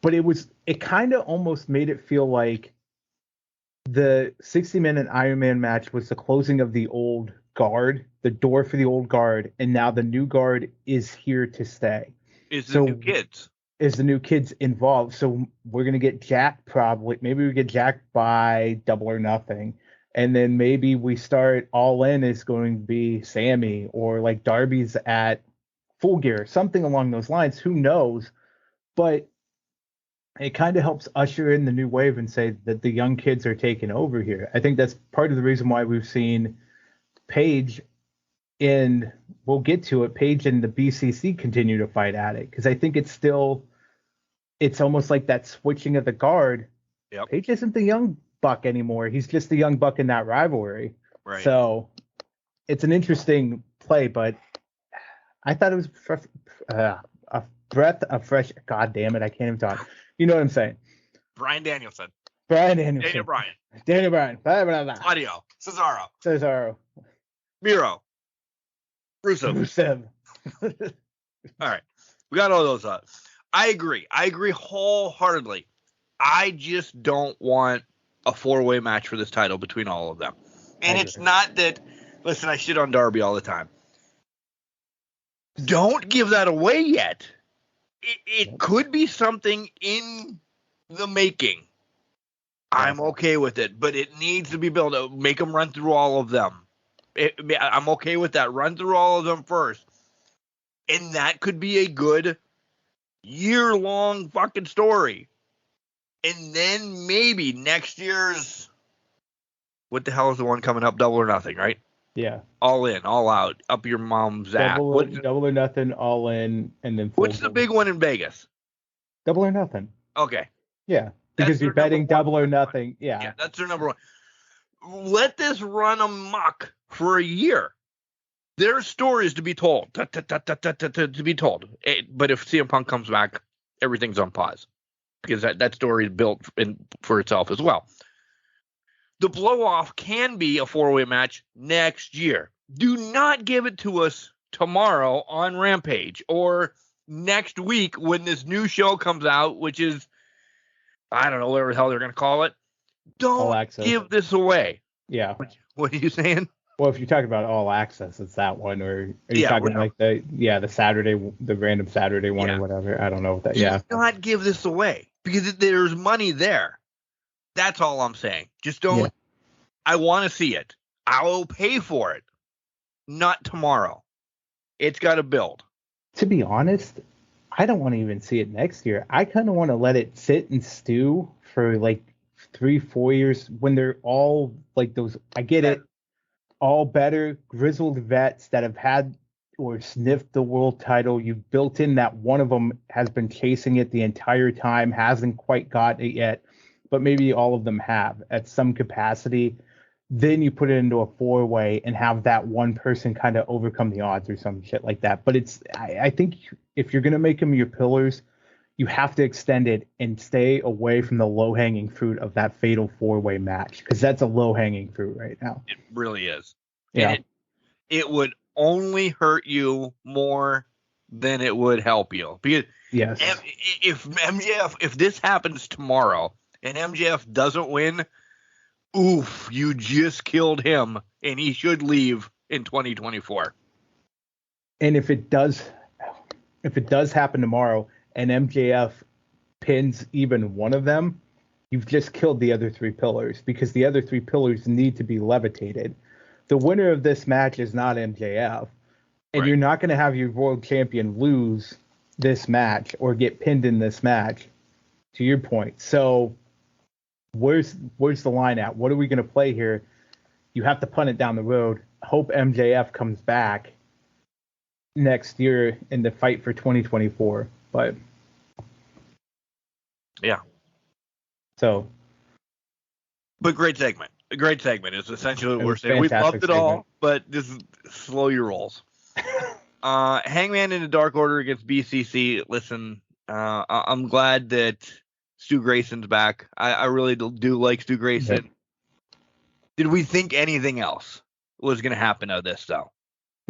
but it kind of almost made it feel like the 60-minute Iron Man match was the closing of the old guard, the door for the old guard, and now the new guard is here to stay. Is the new kids involved. So we're going to get jacked probably. Maybe we get jacked by Double or Nothing. And then maybe we start All In is going to be Sammy or like Darby's at Full Gear, something along those lines. Who knows? But it kind of helps usher in the new wave and say that the young kids are taking over here. I think that's part of the reason why we've seen Paige we'll get to it, Paige and the BCC continue to fight at it. Because I think it's almost like that switching of the guard. Yep. Paige isn't the young buck anymore. He's just the young buck in that rivalry. Right. So it's an interesting play, but I thought it was a breath of fresh. God damn it, I can't even talk. You know what I'm saying? Bryan Danielson. Daniel Bryan. Blah, blah, blah. Audio. Cesaro. Miro. Rusev. All right. We got all those up. I agree wholeheartedly. I just don't want a 4-way match for this title between all of them. And it's not that, listen, I shit on Darby all the time. Don't give that away yet. It could be something in the making. I'm okay with it, but it needs to be built. Make them run through all of them. I'm okay with that. Run through all of them first. And that could be a good year-long fucking story. And then maybe next year's, what the hell is the one coming up? Double or Nothing, right? Yeah. All in, all out, up your mom's ass. Double or Nothing, All In, and then. What's the big one in Vegas? Double or Nothing. Okay. Yeah, because you're betting Double or Nothing. Yeah, that's their number one. Let this run amok for a year. There's stories to be told. To be told. But if CM Punk comes back, everything's on pause because that story is built for itself as well. The blow-off can be a 4-way match next year. Do not give it to us tomorrow on Rampage or next week when this new show comes out, which is, I don't know, whatever the hell they're going to call it. Don't give this away. Yeah. What are you saying? Well, if you're talking about All Access, it's that one. Or are you talking like the Saturday, the random Saturday one or whatever? I don't know what that. Do not give this away because there's money there. That's all I'm saying. Just don't. Yeah. I want to see it. I will pay for it. Not tomorrow. It's got to build. To be honest, I don't want to even see it next year. I kind of want to let it sit and stew for like 3-4 years when they're all like those. I get it. All better grizzled vets that have had or sniffed the world title. You've built in that one of them has been chasing it the entire time, hasn't quite got it yet, but maybe all of them have at some capacity. Then you put it into a 4-way and have that one person kind of overcome the odds or some shit like that. But I think if you're going to make them your pillars, you have to extend it and stay away from the low-hanging fruit of that fatal 4-way match, because that's a low-hanging fruit right now. It really is. Yeah. And it would only hurt you more than it would help you. Because if MJF, if this happens tomorrow and MJF doesn't win, oof, you just killed him, and he should leave in 2024. And if it does happen tomorrow, and MJF pins even one of them, you've just killed the other 3 pillars, because the other 3 pillars need to be levitated. The winner of this match is not MJF, and you're not going to have your world champion lose this match or get pinned in this match, to your point. So where's the line at? What are we going to play here? You have to punt it down the road. Hope MJF comes back next year in the fight for 2024. But yeah. So. But great segment. A great segment is essentially what we're saying. We loved it all, but just slow your rolls. Hangman in the Dark Order against BCC. Listen, I'm glad that Stu Grayson's back. I really do like Stu Grayson. Yeah. Did we think anything else was going to happen out of this, though?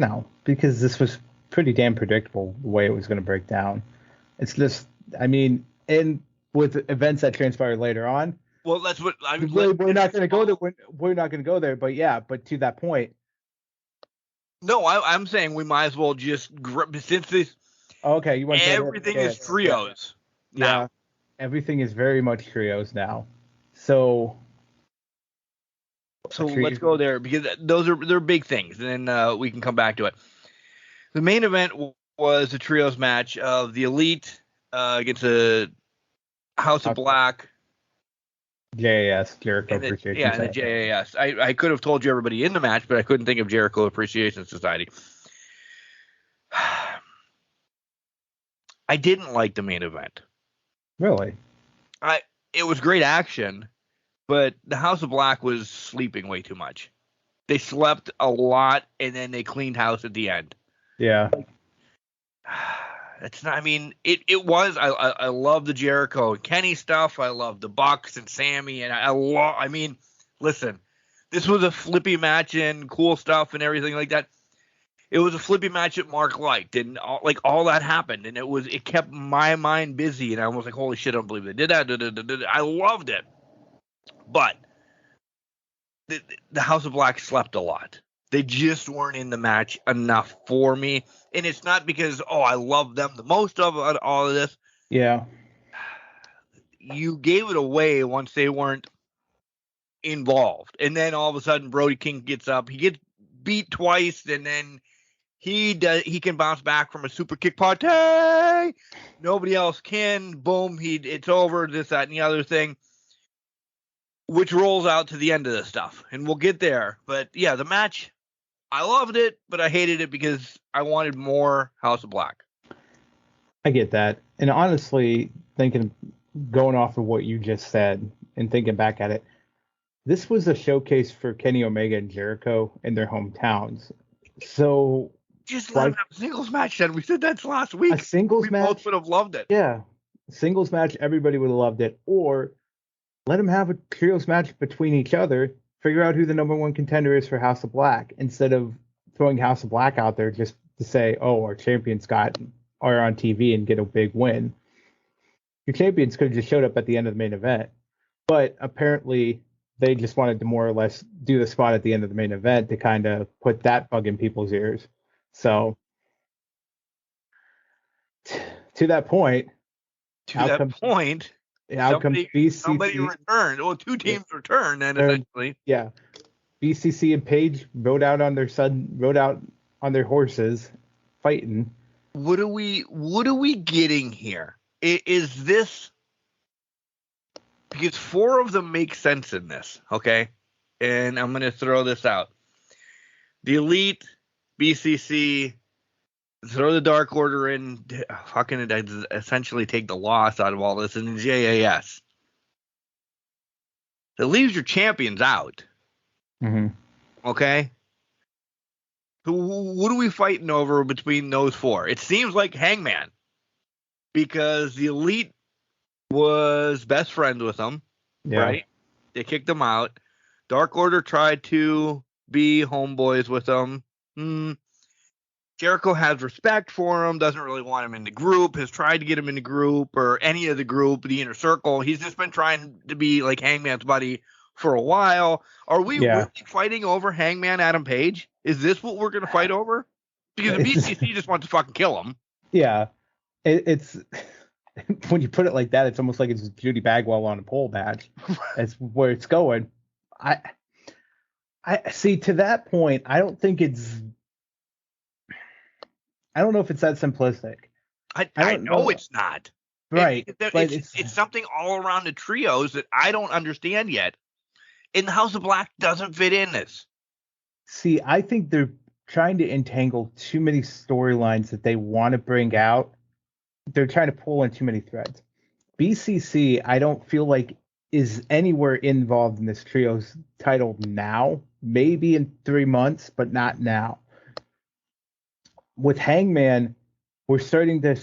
No, because this was pretty damn predictable the way it was going to break down. It's just, I mean, and with events that transpired later on. Well, that's what we're not going to go there. We're not going to go there, but to that point. No, I'm saying we might as well just since this. Okay, you want everything is trios. Yeah, now. Everything is very much trios now. So let's go there because they're big things, and then we can come back to it. The main event was a trios match of the Elite against the House of Black. JAS, Jericho Appreciation Society. And the JAS. I could have told you everybody in the match, but I couldn't think of Jericho Appreciation Society. I didn't like the main event. Really? It was great action, but the House of Black was sleeping way too much. They slept a lot, and then they cleaned house at the end. Yeah. It's not. I mean, it was. I love the Jericho and Kenny stuff. I love the Bucks and Sammy, and I mean, listen, this was a flippy match and cool stuff and everything like that. It was a flippy match that Mark liked, and all that happened, and it kept my mind busy, and I was like, holy shit, I don't believe they did that. I loved it, but the House of Black slept a lot. They just weren't in the match enough for me, and it's not because I love them the most of all of this. Yeah, you gave it away once they weren't involved, and then all of a sudden Brody King gets up, he gets beat twice, and then he can bounce back from a super kick party. Nobody else can. Boom, it's over. This, that, and the other thing, which rolls out to the end of this stuff, and we'll get there. But yeah, the match, I loved it, but I hated it because I wanted more House of Black. I get that, and honestly, going off of what you just said and thinking back at it, this was a showcase for Kenny Omega and Jericho in their hometowns. So just let them have a singles match then. We said that's last week. A singles match? We both would have loved it. Yeah. A singles match, everybody would have loved it. Or let them have a trios match between each other, figure out who the number one contender is for House of Black, instead of throwing House of Black out there just to say, our champions are on TV and get a big win. Your champions could have just showed up at the end of the main event. But apparently they just wanted to more or less do the spot at the end of the main event to kind of put that bug in people's ears. So to that point, out comes BCC. Somebody returned. Well, two teams returned, then eventually. Yeah, BCC and Page rode out on their horses, fighting. What are we getting here? Is this because four of them make sense in this? Okay, and I'm gonna throw this out: the Elite, BCC. Throw the Dark Order in, fucking essentially take the loss out of all this, and the JAS. That leaves your champions out. Mm-hmm. Okay? What are we fighting over between those four? It seems like Hangman. Because the Elite was best friends with them. Yeah. Right? They kicked them out. Dark Order tried to be homeboys with them. Jericho has respect for him, doesn't really want him in the group, has tried to get him in the group or any of the group, the Inner Circle. He's just been trying to be like Hangman's buddy for a while. Are we really fighting over Hangman Adam Page? Is this what we're going to fight over? Because the BCC just wants to fucking kill him. Yeah. It's when you put it like that, it's almost like it's Judy Bagwell on a pole match. That's where it's going. I see, to that point, I don't know if it's that simplistic. I know it's not. Right. It's something all around the trios that I don't understand yet. And the House of Black doesn't fit in this. See, I think they're trying to entangle too many storylines that they want to bring out. They're trying to pull in too many threads. BCC, I don't feel like is anywhere involved in this trio's title now. Maybe in 3 months, but not now. With Hangman, we're starting to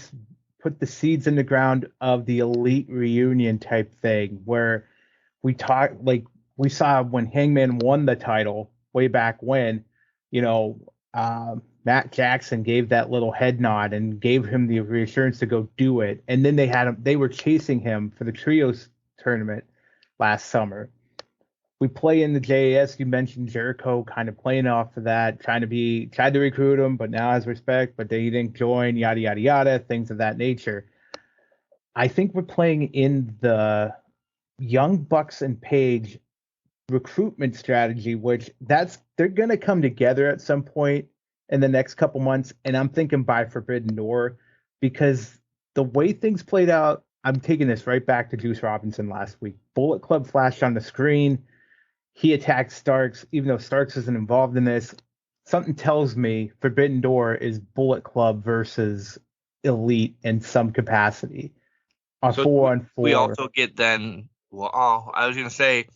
put the seeds in the ground of the Elite reunion type thing, where we saw when Hangman won the title way back when, Matt Jackson gave that little head nod and gave him the reassurance to go do it. And then they were chasing him for the trios tournament last summer. We play in the JAS. You mentioned Jericho kind of playing off of that, tried to recruit him, but now has respect, but he didn't join, yada, yada, yada, things of that nature. I think we're playing in the Young Bucks and Page recruitment strategy, which they're going to come together at some point in the next couple months. And I'm thinking by Forbidden Door, because the way things played out, I'm taking this right back to Juice Robinson last week. Bullet Club flashed on the screen. He attacked Starks, even though Starks isn't involved in this. Something tells me Forbidden Door is Bullet Club versus Elite in some capacity. On 4-on-4. We also get then, I was going to say,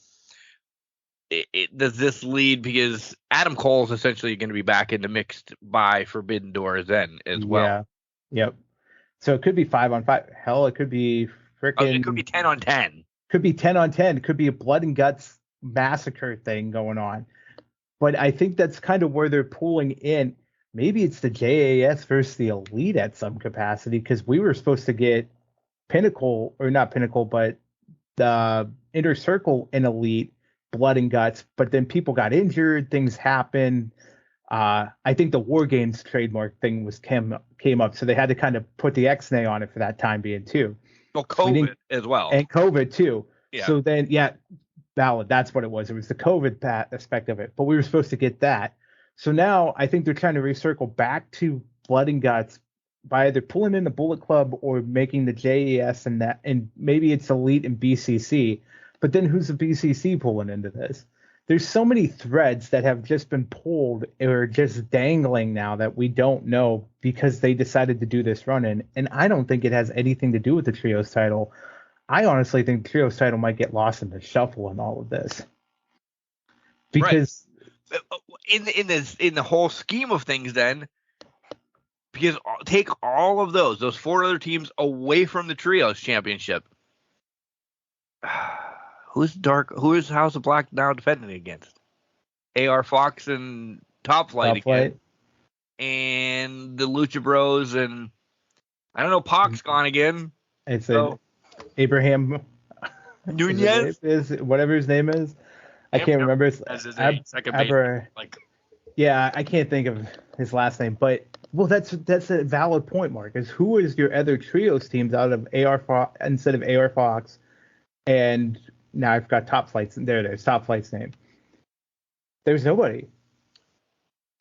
does this lead, because Adam Cole's essentially going to be back in the mix by Forbidden Door then as well. Yeah. Yep. So it could be 5-on-5. Hell, it could be freaking. It could be 10-on-10. Could be 10-on-10. It could be a blood and guts massacre thing going on. But I think that's kind of where they're pulling in. maybe it's the JAS versus the Elite at some capacity, because we were supposed to get Pinnacle, or not Pinnacle, but the Inner Circle and Elite Blood and Guts, but then people got injured, things happened. I think the War Games trademark thing came up, so they had to kind of put the X-nay on it for that time being too. Well, COVID as well. And COVID too. Yeah. So then, valid. That's what it was. It was the COVID aspect of it. But we were supposed to get that. So now I think they're trying to recircle back to Blood and Guts by either pulling in the Bullet Club or making the JAS and that, and maybe it's Elite and BCC. But then who's the BCC pulling into this? There's so many threads that have just been pulled or just dangling now that we don't know because they decided to do this run-in. And I don't think it has anything to do with the Trios title. I honestly think the Trios title might get lost in the shuffle in all of this. Because in the whole scheme of things then, because take all of those 4 other teams away from the Trios championship. Who is House of Black now defending against? AR Fox and Top Flight again. And the Lucha Bros, and I don't know, Pac's gone again. It's Abraham Nunez is whatever his name is. I can't remember his second base. Yeah, I can't think of his last name, but that's a valid point, Marcus. Who is your other Trios teams out of AR Fox instead of AR Fox? And now I've got Top Flight's. There's Top Flight's name. There's nobody.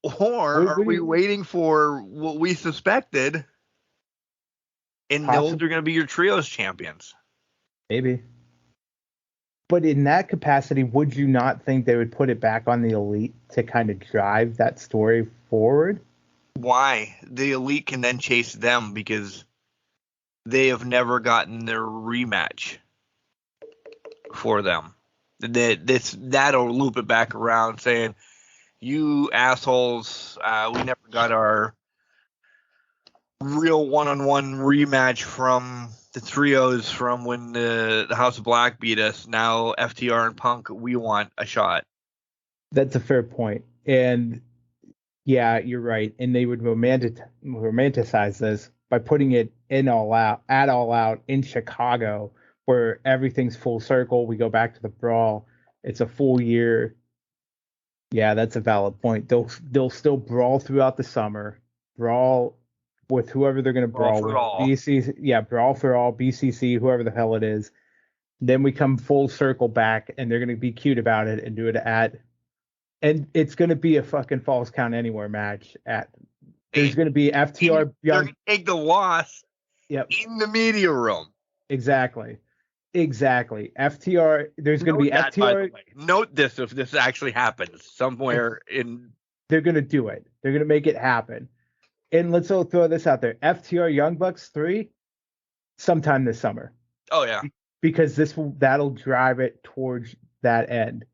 Or are we waiting for what we suspected? And those are going to be your Trios champions. Maybe. But in that capacity, would you not think they would put it back on the Elite to kind of drive that story forward? Why? The Elite can then chase them because they have never gotten their rematch for them. That'll loop it back around saying, you assholes, we never got our real one-on-one rematch from the Trios from when the House of Black beat us. Now FTR and Punk, we want a shot. That's a fair point. And yeah, you're right. And they would romanticize this by putting it All Out in Chicago, where everything's full circle. We go back to the brawl. It's a full year. Yeah, that's a valid point. They'll still brawl throughout the summer. Brawl with whoever they're going to brawl with. BCC, yeah, brawl for all, BCC, whoever the hell it is. Then we come full circle back, and they're going to be cute about it and do it and it's going to be a fucking Falls Count Anywhere match. There's going to be FTR. They're going to take the loss. Yep. In the media room. Exactly. FTR. There's going to be FTR. By the way. Note this if this actually happens somewhere in. They're going to do it. They're going to make it happen. And let's all throw this out there. FTR Young Bucks 3 sometime this summer. Oh, yeah. Because that'll drive it towards that end.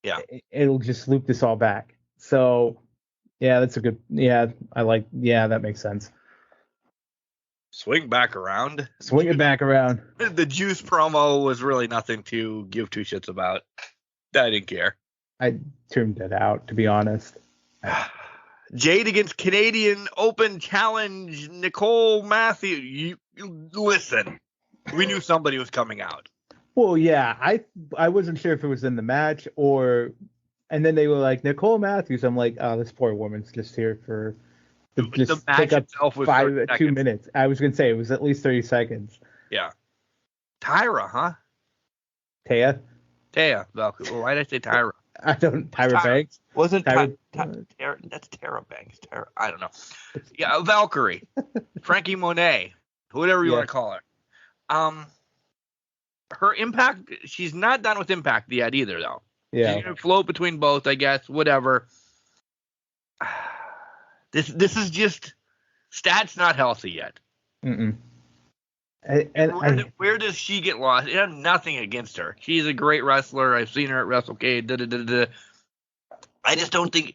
Yeah. It'll just loop this all back. So, yeah, that's a good. Yeah, that makes sense. Swing back around. Swing it back around. The Juice promo was really nothing to give two shits about. I didn't care. I tuned it out, to be honest. Jade against Canadian Open Challenge. Nicole Matthews. You listen. We knew somebody was coming out. Well, yeah. I wasn't sure if it was in the match and then they were like, Nicole Matthews. I'm like, oh, this poor woman's just here for the match itself was 2 minutes. I was gonna say it was at least 30 seconds. Yeah. Tyra, huh? Taya. Valkyrie. Why did I say Tyra? I don't. Tyra Banks. Wasn't Tyra? That's Tyra Banks. I don't know. Yeah, Valkyrie, Frankie Monet, whatever you want to call her. Her Impact. She's not done with Impact yet either, though. Yeah. She's gonna float between both, I guess. Whatever. This is just stats not healthy yet. Mm-mm. Where does she get lost? It has nothing against her. She's a great wrestler. I've seen her at WrestleCade. I just don't think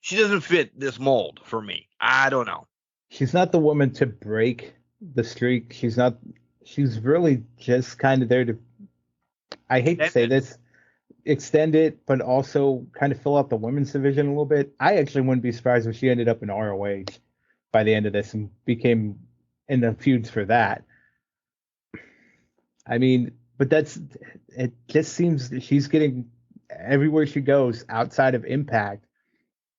she doesn't fit this mold for me. I don't know. She's not the woman to break the streak. She's not. She's really just kind of there to. I hate to say this. extend it, but also kind of fill out the women's division a little bit. I actually wouldn't be surprised if she ended up in ROH by the end of this and became in the feuds for that. I mean, but it just seems that she's getting everywhere she goes outside of Impact.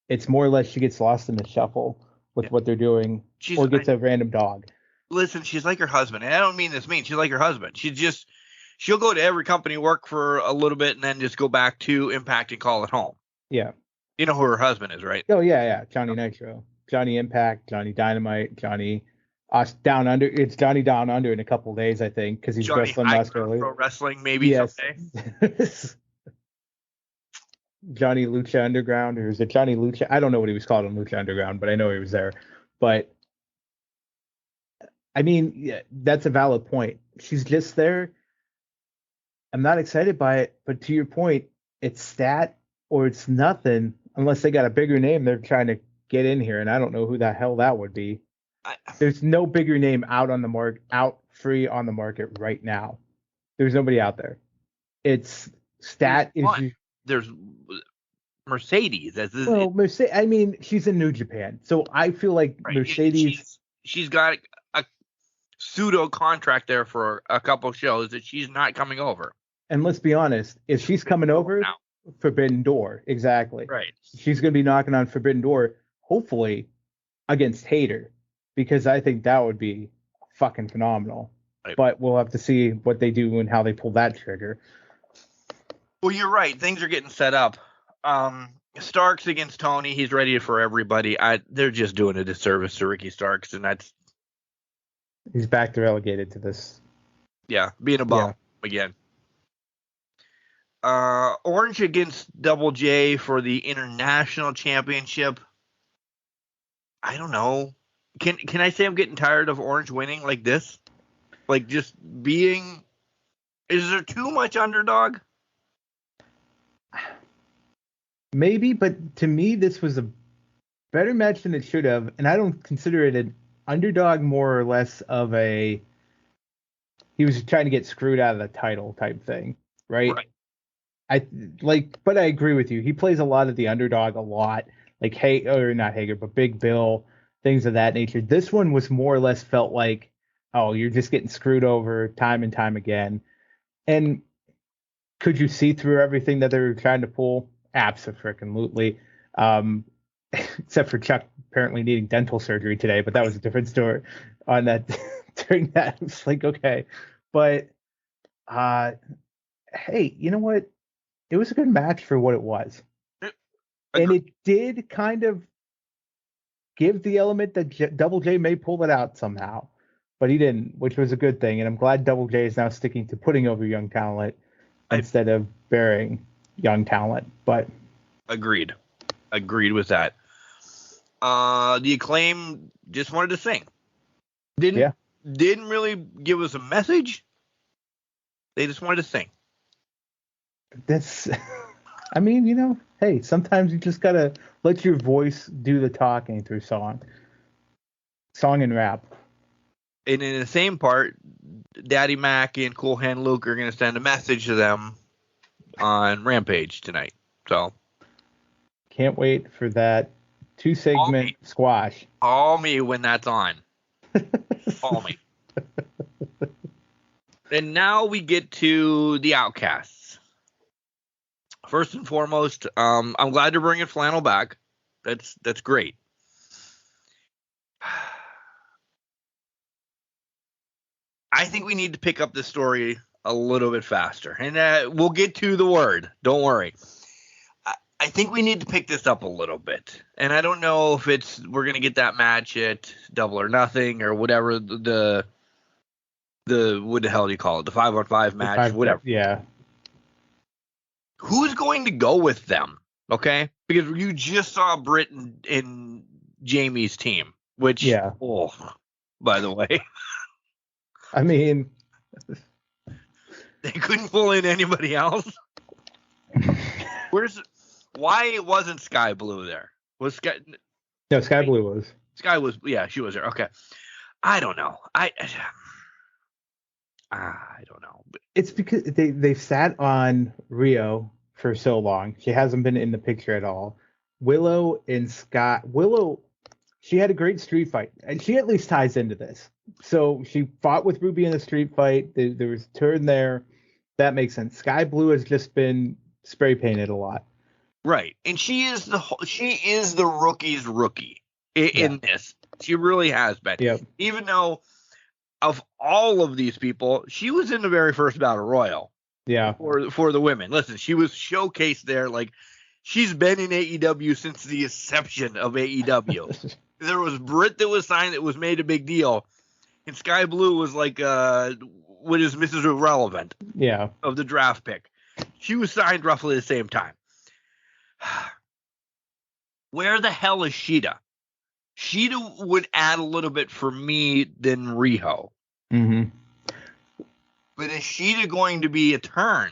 It's more or less she gets lost in the shuffle with what they're doing, or gets a random dog. Listen, she's like her husband, and I don't mean this mean. She's like her husband. She'll go to every company, work for a little bit, and then just go back to Impact and call it home. Yeah. You know who her husband is, right? Oh, yeah. Johnny Nitro. Johnny Impact, Johnny Dynamite, Johnny Down Under. It's Johnny Down Under in a couple of days, I think, because he's Johnny wrestling Australia. Pro Wrestling, maybe someday. Johnny Lucha Underground, or is it Johnny Lucha? I don't know what he was called on Lucha Underground, but I know he was there. But, I mean, yeah, that's a valid point. She's just there. I'm not excited by it, but to your point, it's stat or it's nothing unless they got a bigger name they're trying to get in here, and I don't know who the hell that would be. There's no bigger name out free on the market right now. There's nobody out there. It's stat. There's Mercedes. Mercedes. I mean, she's in New Japan, so I feel like Mercedes. She's got a pseudo contract there for a couple shows that she's not coming over. And let's be honest, if she's coming over, Forbidden Door, exactly. Right. She's going to be knocking on Forbidden Door, hopefully against Hayter, because I think that would be fucking phenomenal. Right. But we'll have to see what they do and how they pull that trigger. Well, you're right. Things are getting set up. Starks against Tony. He's ready for everybody. They're just doing a disservice to Ricky Starks, and he's back to relegated to this. Yeah, being a bum again. Orange against Double J for the International Championship. I don't know. Can I say I'm getting tired of Orange winning like this? Like just being. Is there too much underdog? Maybe, but to me, this was a better match than it should have, and I don't consider it an underdog, more or less of he was trying to get screwed out of the title type thing, right? But I agree with you. He plays a lot of the underdog a lot, like not Hager, but Big Bill, things of that nature. This one was more or less felt like, oh, you're just getting screwed over time and time again. And could you see through everything that they were trying to pull? Absolutely. Except for Chuck apparently needing dental surgery today, but that was a different story on that. During that, it's like, okay. But hey, you know what? It was a good match for what it was. And it did kind of give the element that Double J may pull it out somehow, but he didn't, which was a good thing. And I'm glad Double J is now sticking to putting over young talent instead of burying young talent. But agreed with that. The Acclaim just wanted to sing. Didn't really give us a message. They just wanted to sing. That's, I mean, you know, hey, sometimes you just gotta let your voice do the talking through song and rap. And in the same part, Daddy Mac and Cool Hand Luke are going to send a message to them on Rampage tonight. So can't wait for that 2-segment squash. Call me when that's on. Call me. And now we get to the Outcasts. First and foremost, I'm glad to bring Flannel back. That's great. I think we need to pick up this story a little bit faster, and we'll get to the word. Don't worry. I think we need to pick this up a little bit, and I don't know if we're gonna get that match at Double or Nothing or whatever the what the hell do you call it? The 5-on-5 match, whatever. Yeah. Who's going to go with them? Okay, because you just saw Britt and Jamie's team, which by the way. I mean, they couldn't pull in anybody else. Why wasn't Sky Blue there? Was Sky? No, Sky Blue was. Sky was. Yeah, she was there. Okay. I don't know. I don't know. It's because they sat on Rio for so long. She hasn't been in the picture at all. Willow, she had a great street fight, and she at least ties into this. So she fought with Ruby in the street fight. There was a turn there. That makes sense. Sky Blue has just been spray painted a lot. Right. And she is the rookie's rookie in this. She really has been. Yep. Even though of all of these people, she was in the very first Battle Royal. Yeah. For the women. Listen, she was showcased there. Like, she's been in AEW since the inception of AEW. There was Britt that was signed that was made a big deal. And Sky Blue was like what is Mrs. Irrelevant of the draft pick. She was signed roughly the same time. Where the hell is Sheeta? Sheeta would add a little bit for me than Riho. Mm-hmm. But is Sheeta going to be a turn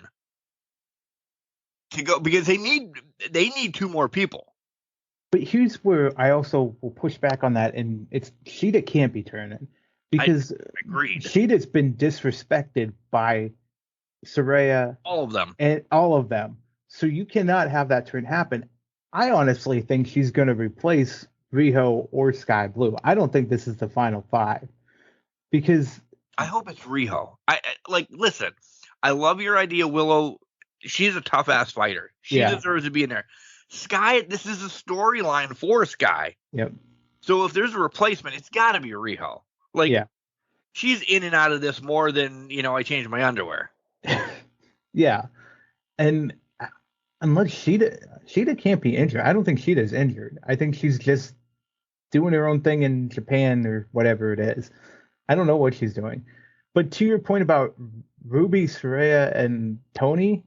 to go? Because they need 2 more people. But here's where I also will push back on that, and it's Sheeta can't be turning because agreed. Sheeta's been disrespected by Saraya, all of them. So you cannot have that turn happen. I honestly think she's going to replace Riho or Sky Blue. I don't think this is the final 5 because I hope it's Riho. Listen, I love your idea, Willow. She's a tough ass fighter. She deserves to be in there. Sky, this is a storyline for Sky. Yep. So if there's a replacement, it's got to be Riho. She's in and out of this more than, I changed my underwear. Yeah. And unless Sheeta can't be injured. I don't think Sheeta's injured. I think she's just doing her own thing in Japan or whatever it is. I don't know what she's doing. But to your point about Ruby, Saraya, and Tony,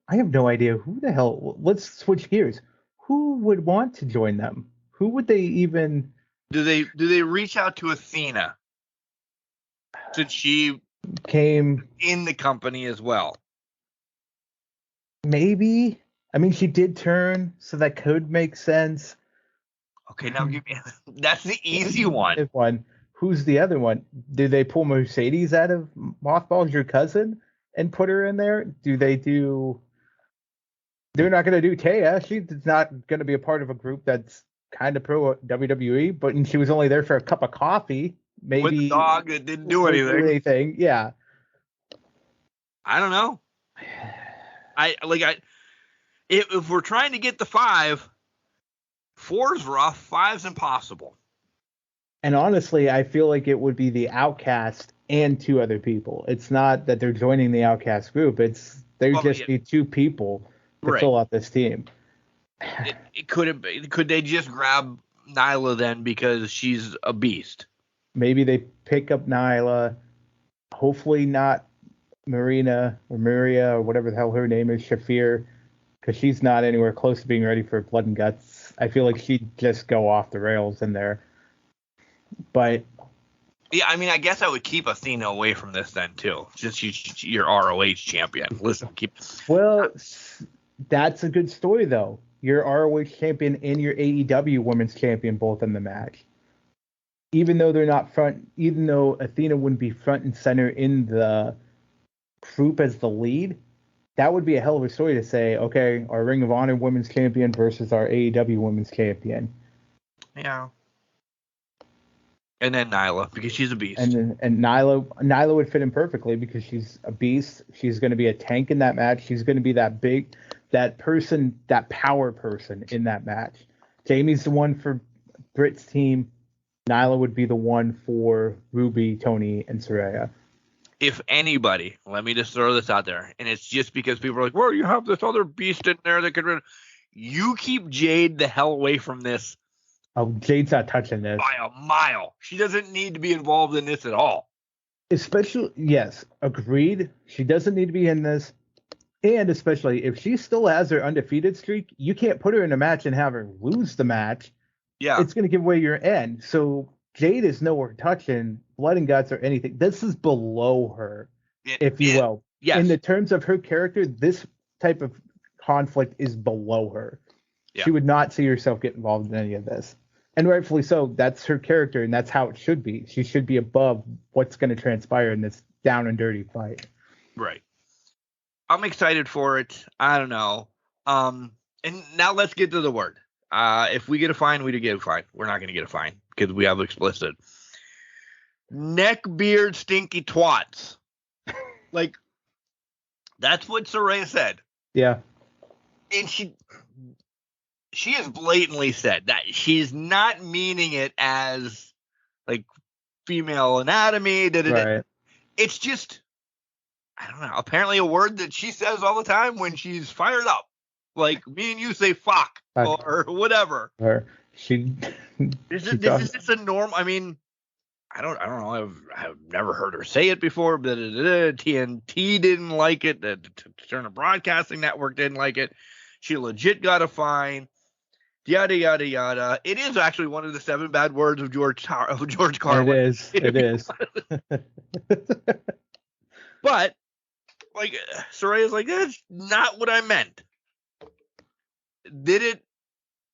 I have no idea who the hell. Let's switch gears. Who would want to join them? Who would they even? Do they reach out to Athena? Since she came in the company as well. Maybe. I mean, she did turn, so that could make sense. Okay, now give me. That's the easy one. Who's the other one? Do they pull Mercedes out of Mothball's your cousin and put her in there? Do they do? They're not going to do Taya. She's not going to be a part of a group that's kind of pro WWE, but she was only there for a cup of coffee. Maybe with the dog that didn't do anything. Yeah. I don't know. If we're trying to get the 5, 4's rough, 5's impossible. And honestly, I feel like it would be the Outcast and 2 other people. It's not that they're joining the Outcast group. It's just be 2 people to fill out this team. Could they just grab Nyla then because she's a beast? Maybe they pick up Nyla. Hopefully not Marina or Maria or whatever the hell her name is, Shafir, because she's not anywhere close to being ready for Blood and Guts. I feel like she'd just go off the rails in there. But yeah, I mean, I guess I would keep Athena away from this then too, since you're ROH champion. Listen, that's a good story though. You're ROH champion and your AEW women's champion both in the match. Even though Athena wouldn't be front and center in the group as the lead, that would be a hell of a story to say, okay, our Ring of Honor women's champion versus our AEW women's champion. Yeah. And then Nyla, because she's a beast. And Nyla would fit in perfectly because she's a beast. She's going to be a tank in that match. She's going to be that power person in that match. Jamie's the one for Britt's team. Nyla would be the one for Ruby, Tony, and Saraya. If anybody, let me just throw this out there, and it's just because people are like, well, you have this other beast in there that could. You keep Jade the hell away from this. Oh, Jade's not touching this. By a mile. She doesn't need to be involved in this at all. Especially, yes, agreed. She doesn't need to be in this. And especially if she still has her undefeated streak, you can't put her in a match and have her lose the match. Yeah. It's going to give away your end. So Jade is nowhere touching Blood and Guts or anything. This is below her, if you will. Yes. In the terms of her character, this type of conflict is below her. Yeah. She would not see herself get involved in any of this. And rightfully so. That's her character, and that's how it should be. She should be above what's going to transpire in this down and dirty fight. Right. I'm excited for it. I don't know. And now let's get to the word. If we get a fine, we do get a fine. We're not going to get a fine because we have explicit. Neckbeard stinky twats. Like, that's what Saraya said. Yeah. And she has blatantly said that she's not meaning it as, like, female anatomy. Right. It's just, I don't know, apparently a word that she says all the time when she's fired up. Like, me and you say fuck or whatever. Or This is just a norm. I mean, I don't know. I've never heard her say it before, but TNT didn't like it. The Turner Broadcasting Network didn't like it. She legit got a fine. Yada yada yada. It is actually one of the 7 bad words of George Carlin. It is. But like Soraya's like, that's not what I meant. Did it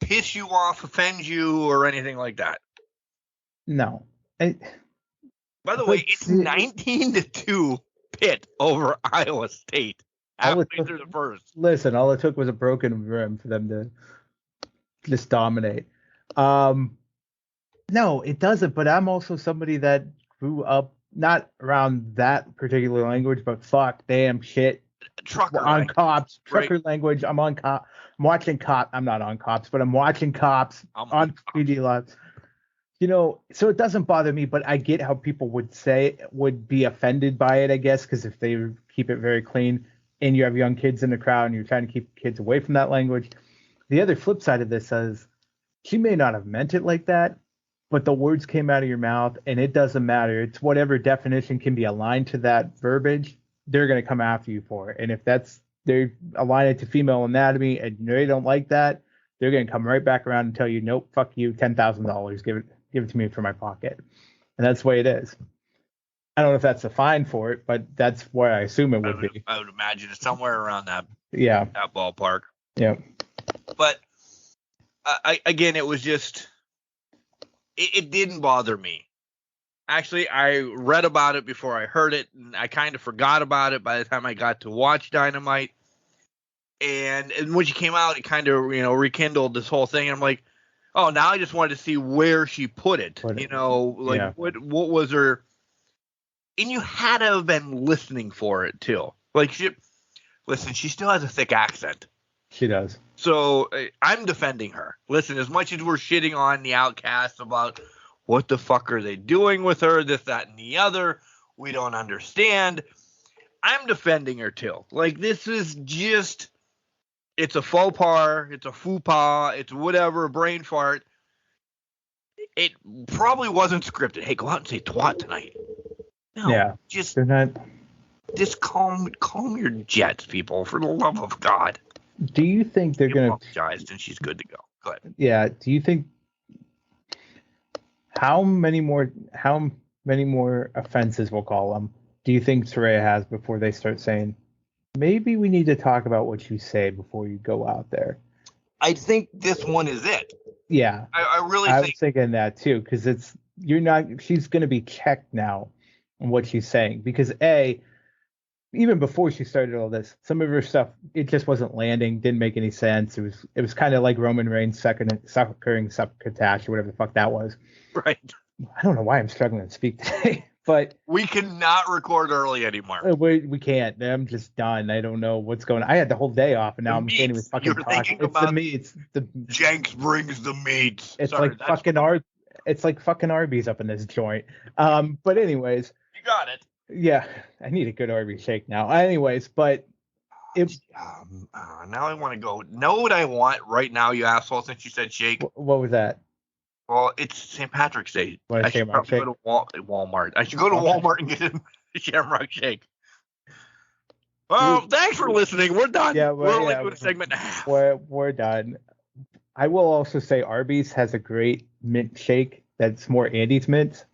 piss you off, offend you, or anything like that? No. By the way, it's 19-2 Pitt over Iowa State halfway through the first. Listen, all it took was a broken rim for them to just dominate. No, it doesn't. But I'm also somebody that grew up not around that particular language, but fuck, damn, shit. Trucker on language, cops, trucker right? language. I'm on cop. I'm watching cop. I'm not on cops, but I'm watching cops on PD Live. You know, so it doesn't bother me, but I get how people would be offended by it, I guess, because if they keep it very clean and you have young kids in the crowd and you're trying to keep kids away from that language. The other flip side of this is she may not have meant it like that, but the words came out of your mouth and it doesn't matter. It's whatever definition can be aligned to that verbiage, they're going to come after you for it. And if they're aligned it to female anatomy and they don't like that, they're going to come right back around and tell you, nope, fuck you, $10,000, give it to me for my pocket. And that's the way it is. I don't know if that's the fine for it, but that's what I assume it would be. I would imagine it's somewhere around that ballpark. Yeah. But again, it was just, it didn't bother me. Actually, I read about it before I heard it, and I kind of forgot about it by the time I got to watch Dynamite. And when she came out, it kind of, rekindled this whole thing. And I'm like, oh, now I just wanted to see where she put it. What was her? And you had to have been listening for it too. Like, she still has a thick accent. She does. So I'm defending her. Listen, as much as we're shitting on the Outcast about what the fuck are they doing with her, this, that, and the other, we don't understand, I'm defending her too. Like, this is just, it's a faux pas, it's a faux pas, it's whatever, a brain fart. It probably wasn't scripted. Hey, go out and say twat tonight. No, yeah, they're not. Just calm your jets, people, for the love of God. Do you think they're going to apologize and she's good to go? Go ahead. Yeah. Do you think how many more offenses, we'll call them, do you think Saraya has before they start saying, maybe we need to talk about what you say before you go out there? I think this one is it. Yeah. I was thinking that too, because she's going to be checked now on what she's saying, because even before she started all this, some of her stuff, it just wasn't landing, didn't make any sense. It was kind of like Roman Reigns succouring succotash or whatever the fuck that was. Right. I don't know why I'm struggling to speak today, but we cannot record early anymore. We can't. I'm just done. I don't know what's going on. I had the whole day off, and now I can't even fucking talk. It's the meats. Jenks brings the meats. It's It's like fucking Arby's up in this joint. But anyways, you got it. Yeah, I need a good Arby's shake now. Anyways, but now I want to go. Know what I want right now, you asshole? Since you said shake. What was that? Well, it's St. Patrick's Day. I should probably go to Walmart. I should go to Walmart and get a Shamrock Shake. Well, thanks for listening. We're done. Yeah, we're only doing a segment and a half. We're done. I will also say Arby's has a great mint shake that's more Andy's mint.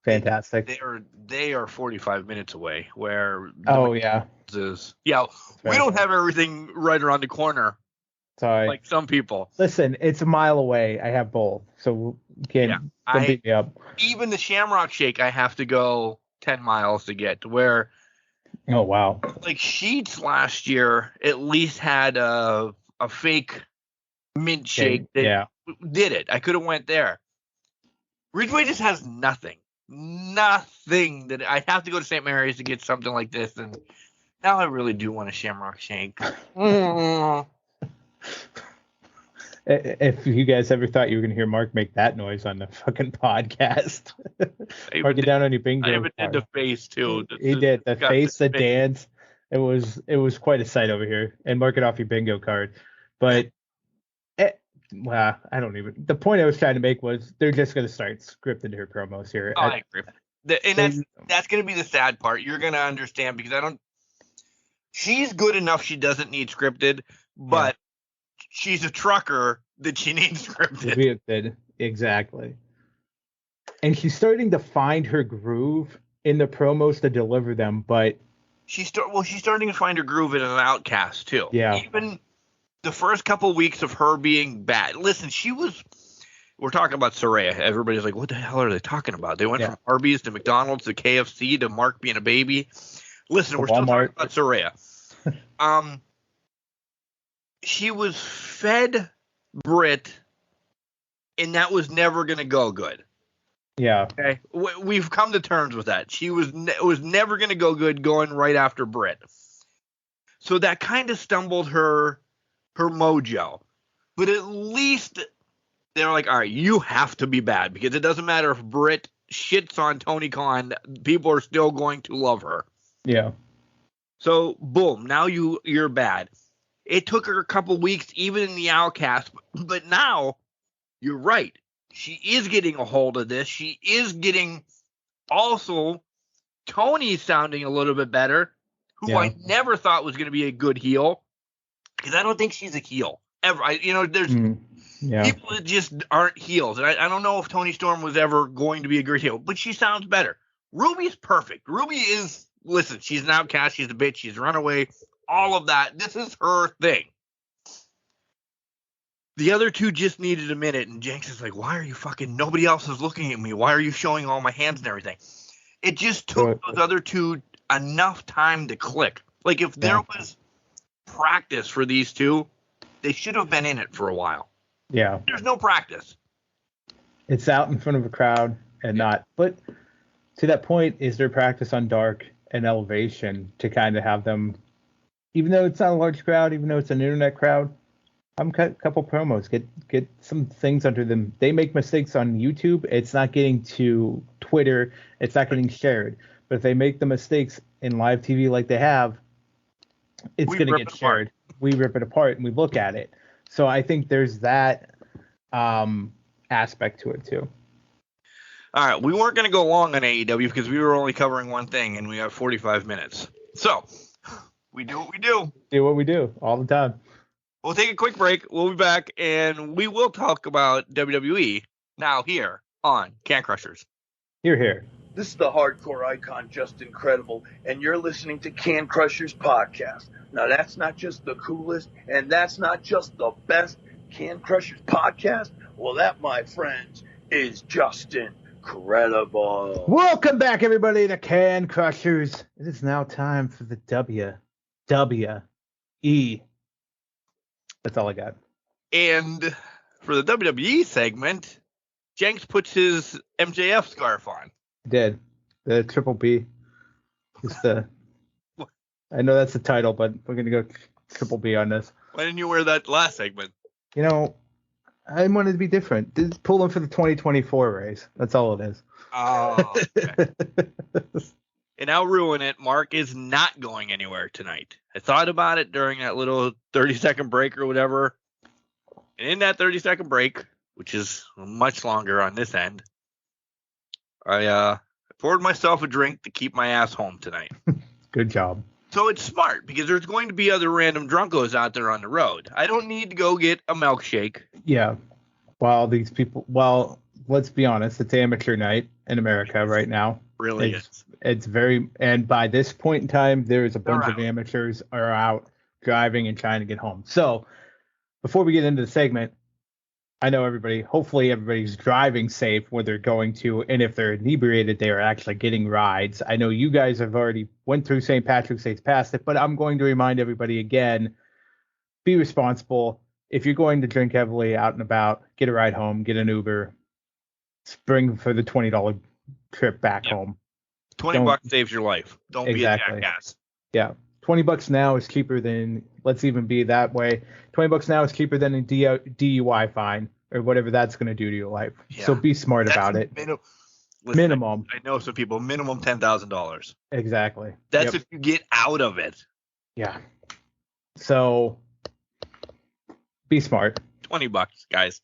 Fantastic. They are 45 minutes away. Where we don't have everything right around the corner. Sorry. Like some people. Listen, it's a mile away. I have both, so you can't beat me up. Even the Shamrock Shake, I have to go 10 miles to get to where. Oh wow. like Sheets last year at least had a fake mint shake that did it. I could have went there. Ridgeway just has nothing that I have to go to St. Mary's to get something like this. And now I really do want a Shamrock Shake. If you guys ever thought you were going to hear Mark make that noise on the fucking podcast, mark it down on your bingo. I even did the face too. He did the face, the dance. It was quite a sight over here, and mark it off your bingo card. But well, I don't even. The point I was trying to make was they're just going to start scripting her promos here. Oh, I agree. And that's going to be the sad part. You're going to understand because she's good enough. She doesn't need scripted, but she's a trucker that she needs scripted. Exactly. And she's starting to find her groove in the promos to deliver them, but she's starting to find her groove in an Outcast too. Yeah. Even the first couple weeks of her being bad. Listen, we're talking about Saraya. Everybody's like, what the hell are they talking about? They went from Arby's to McDonald's to KFC to Mark being a baby. Listen, we're still talking about Saraya. She was fed Brit, and that was never going to go good. Yeah. Okay. We've come to terms with that. It was never going to go good going right after Brit. So that kind of stumbled her mojo. But at least they're like, all right, you have to be bad because it doesn't matter if Brit shits on Tony Khan, people are still going to love her. Yeah. So boom, now you're bad. It took her a couple weeks, even in the Outcast, but now you're right. She is getting a hold of this. She is getting also Tony sounding a little bit better, who I never thought was going to be a good heel, because I don't think she's a heel ever. There's people that just aren't heels, and I don't know if Toni Storm was ever going to be a great heel, but she sounds better. Ruby's perfect. Ruby is, listen, she's an outcast. She's a bitch. She's a runaway. All of that. This is her thing. The other two just needed a minute, and Jenks is like, why are you fucking, nobody else is looking at me. Why are you showing all my hands and everything? It just took those other two enough time to click. Like, if there was practice for these two, they should have been in it for a while. Yeah. There's no practice. It's out in front of a crowd and not. But to that point, is there practice on Dark and Elevation to kind of have them, even though it's not a large crowd, even though it's an internet crowd, cut a couple promos, get some things under them. They make mistakes on YouTube. It's not getting to Twitter. It's not getting shared. But if they make the mistakes in live TV like they have, it's going to get shared. We rip it apart and we look at it. So I think there's that aspect to it too. All right, we weren't going to go long on AEW because we were only covering one thing and we have 45 minutes. So we do what we do. Do what we do all the time. We'll take a quick break. We'll be back, and we will talk about WWE now here on Can Crushers. Here. This is the hardcore icon, Just Incredible, and you're listening to Can Crushers Podcast. Now, that's not just the coolest, and that's not just the best Can Crushers Podcast. Well, that, my friends, is just incredible. Welcome back, everybody, to Can Crushers. It is now time for the WWE. That's all I got. And for the WWE segment, Jenks puts his MJF scarf on. Did. The Triple B. I know that's the title, but we're going to go Triple B on this. Why didn't you wear that last segment? I wanted to be different. Just pull them for the 2024 race. That's all it is. Oh, okay. And I'll ruin it. Mark is not going anywhere tonight. I thought about it during that little 30-second break or whatever. And in that 30-second break, which is much longer on this end, I poured myself a drink to keep my ass home tonight. Good job. So it's smart because there's going to be other random drunkos out there on the road. I don't need to go get a milkshake. Yeah. Let's be honest. It's amateur night in America right now. Really is. It's very, and by this point in time, there's a bunch of amateurs are out driving and trying to get home. So before we get into the segment, I know hopefully everybody's driving safe where they're going to, and if they're inebriated, they are actually getting rides. I know you guys have already went through St. Patrick's Day past it, but I'm going to remind everybody again, be responsible. If you're going to drink heavily out and about, get a ride home, get an Uber, spring for the $20 trip back home. $20 saves your life. Don't be a jackass. Yeah. $20 now is cheaper than, let's even be that way. $20 now is cheaper than a DUI fine or whatever that's going to do to your life. Yeah. So be smart about it. Minimum. I know some people, minimum $10,000. Exactly. That's if you get out of it. Yeah. So be smart. $20, guys.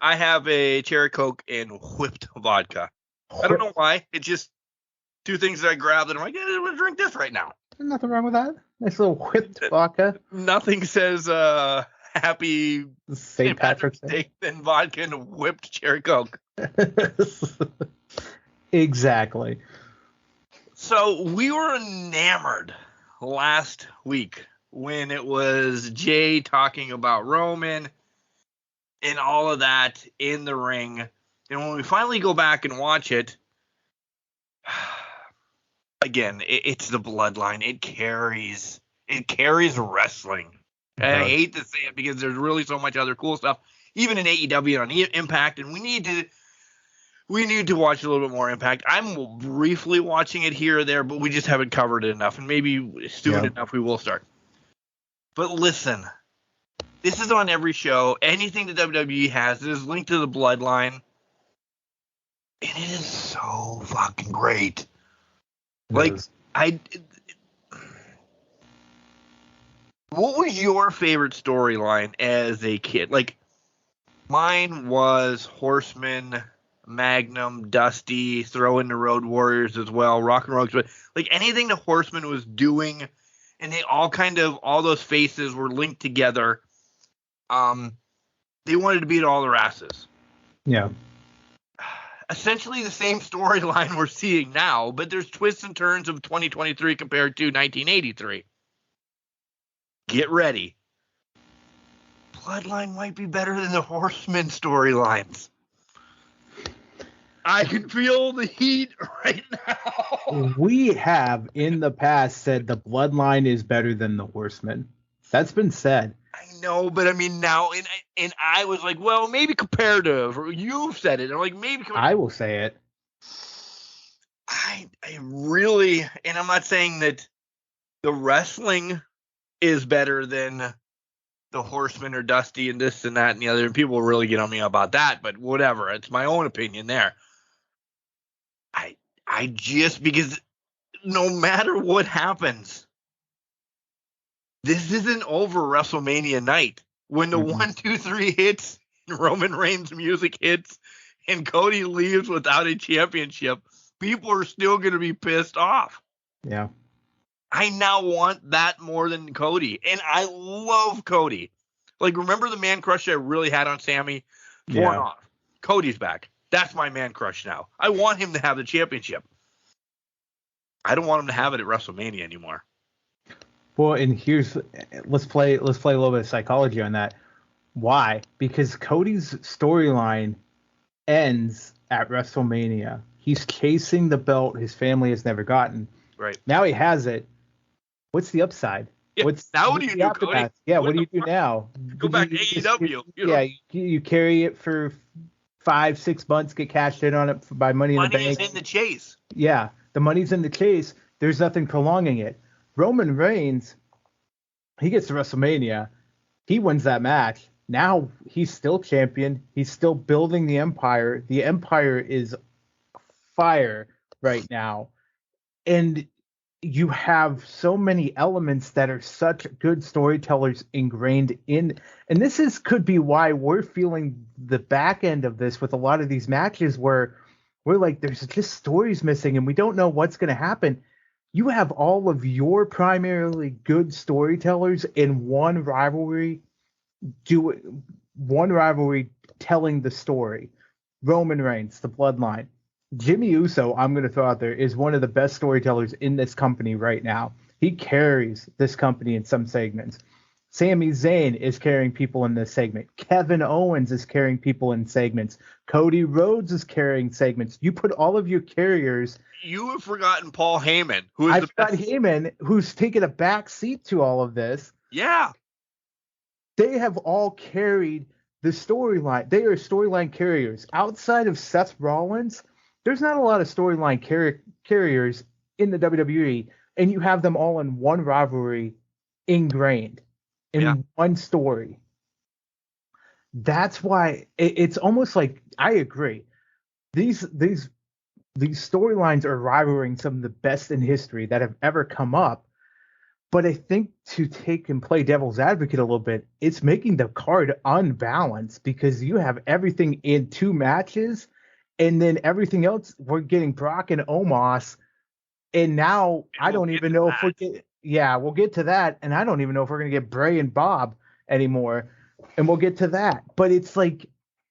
I have a cherry Coke and whipped vodka. I don't know why. It's just two things that I grabbed and I'm like, I'm going to drink this right now. There's nothing wrong with that. Nice little whipped vodka. Nothing says happy St. Patrick's Day than vodka and whipped cherry Coke. Exactly. So we were enamored last week when it was Jay talking about Roman and all of that in the ring. And when we finally go back and watch it, again, it's the bloodline. It carries wrestling. And I hate to say it because there's really so much other cool stuff, even in AEW and on Impact, and we need to watch a little bit more Impact. I'm briefly watching it here or there, but we just haven't covered it enough, and maybe soon enough we will start. But listen, this is on every show. Anything that WWE has, it is linked to the bloodline, and it is so fucking great. Like, what was your favorite storyline as a kid? Like, mine was Horseman, Magnum, Dusty, throw in the Road Warriors as well, Rock and Roll Express. Like, anything the Horseman was doing, and they all all those faces were linked together. They wanted to beat all their asses. Yeah. Essentially the same storyline we're seeing now, but there's twists and turns of 2023 compared to 1983. Get ready. Bloodline might be better than the Horseman storylines. I can feel the heat right now. We have in the past said the Bloodline is better than the Horseman. That's been said. I know, but I mean now, and I was like, well, maybe comparative. You've said it. I'm like, maybe. I will say it. I really, and I'm not saying that the wrestling is better than the Horseman or Dusty and this and that and the other. And people will really get on me about that, but whatever. It's my own opinion there. I just, because no matter what happens, this isn't over WrestleMania night. When the 1, 2, 3 hits, and Roman Reigns music hits, and Cody leaves without a championship, people are still going to be pissed off. Yeah. I now want that more than Cody. And I love Cody. Like, remember the man crush I really had on Sammy? Torn off. Cody's back. That's my man crush now. I want him to have the championship. I don't want him to have it at WrestleMania anymore. Well, and let's play a little bit of psychology on that. Why? Because Cody's storyline ends at WrestleMania. He's chasing the belt his family has never gotten. Right. Now he has it. What's the upside? Yeah, what do you do, Cody? Yeah, what do you do now? Go back to AEW. You carry it for 5-6 months, get cashed in on it by Money in the Bank. Money's in the chase. Yeah, the money's in the chase. There's nothing prolonging it. Roman Reigns, he gets to WrestleMania. He wins that match. Now he's still champion. He's still building the empire. The empire is fire right now. And you have so many elements that are such good storytellers ingrained in. And this could be why we're feeling the back end of this with a lot of these matches where we're like, there's just stories missing and we don't know what's going to happen. You have all of your primarily good storytellers in one rivalry telling the story. Roman Reigns, the bloodline. Jimmy Uso, I'm going to throw out there, is one of the best storytellers in this company right now. He carries this company in some segments. Sami Zayn is carrying people in this segment. Kevin Owens is carrying people in segments. Cody Rhodes is carrying segments. You put all of your carriers. You have forgotten Paul Heyman, who is I've got Heyman, who's taken a back seat to all of this. Yeah. They have all carried the storyline. They are storyline carriers. Outside of Seth Rollins, there's not a lot of storyline carriers in the WWE, and you have them all in one rivalry ingrained in one story. That's why it's almost like, I agree. These storylines are rivaling some of the best in history that have ever come up. But I think to take and play devil's advocate a little bit, it's making the card unbalanced because you have everything in 2 matches, and then everything else, we're getting Brock and Omos, and now I don't even know if we'll get to that, and I don't even know if we're going to get Bray and Bob anymore, and we'll get to that. But it's like,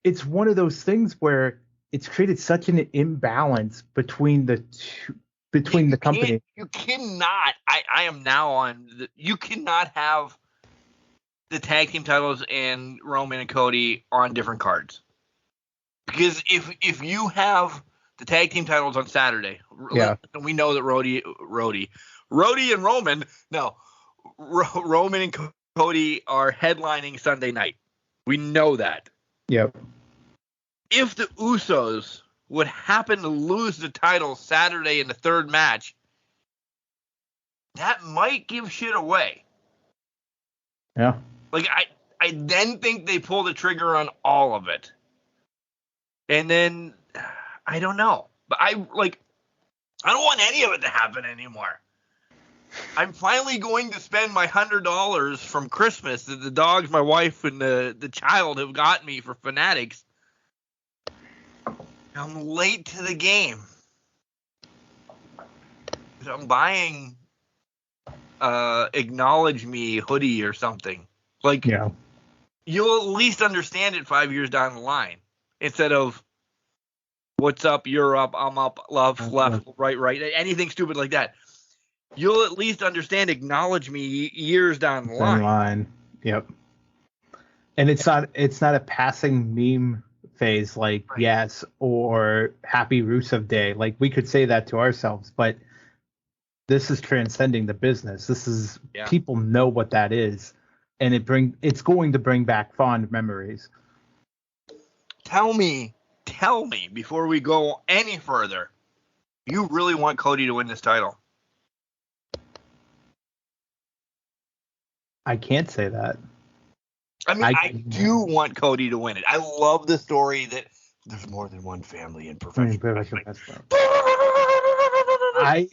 it's one of those things where it's created such an imbalance between the two. Between the company, you cannot. I am now on. You cannot have the tag team titles and Roman and Cody on different cards, because if you have the tag team titles on Saturday, and we know that Rhodey and Roman, Roman and Cody are headlining Sunday night. We know that. Yep. If the Usos would happen to lose the title Saturday in the 3rd match, that might give shit away. Yeah. Like, I then think they pull the trigger on all of it. And then, I don't know. But I don't want any of it to happen anymore. I'm finally going to spend my $100 from Christmas that the dogs, my wife, and the child have got me for Fanatics. I'm late to the game. I'm buying Acknowledge Me hoodie or something. Like, you'll at least understand it 5 years down the line. Instead of, what's up, you're up, I'm up, left, right, anything stupid like that. You'll at least understand Acknowledge Me years down the line. Yep. And it's not a passing meme phase like yes or Happy Rusev Day. Like, we could say that to ourselves, but this is transcending the business. This is people know what that is, and it's going to bring back fond memories. Tell me before we go any further, you really want Cody to win this title? I can't say that. I mean, I do want Cody to win it. I love the story that there's more than one family in professional wrestling. Cody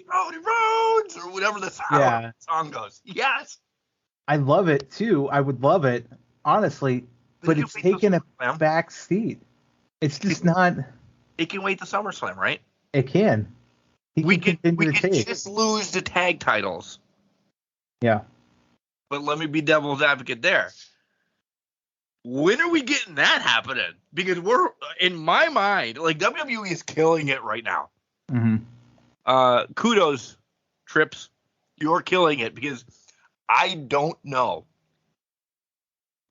Rhodes, or whatever the song goes. Yes. I love it too. I would love it, honestly, but it's taken a back seat. It's just not. It can wait to SummerSlam, right? It can. We can just lose the tag titles. Yeah. But let me be devil's advocate there. When are we getting that happening? Because we're, in my mind, like, WWE is killing it right now. Mm-hmm. Kudos, Trips. You're killing it, because I don't know.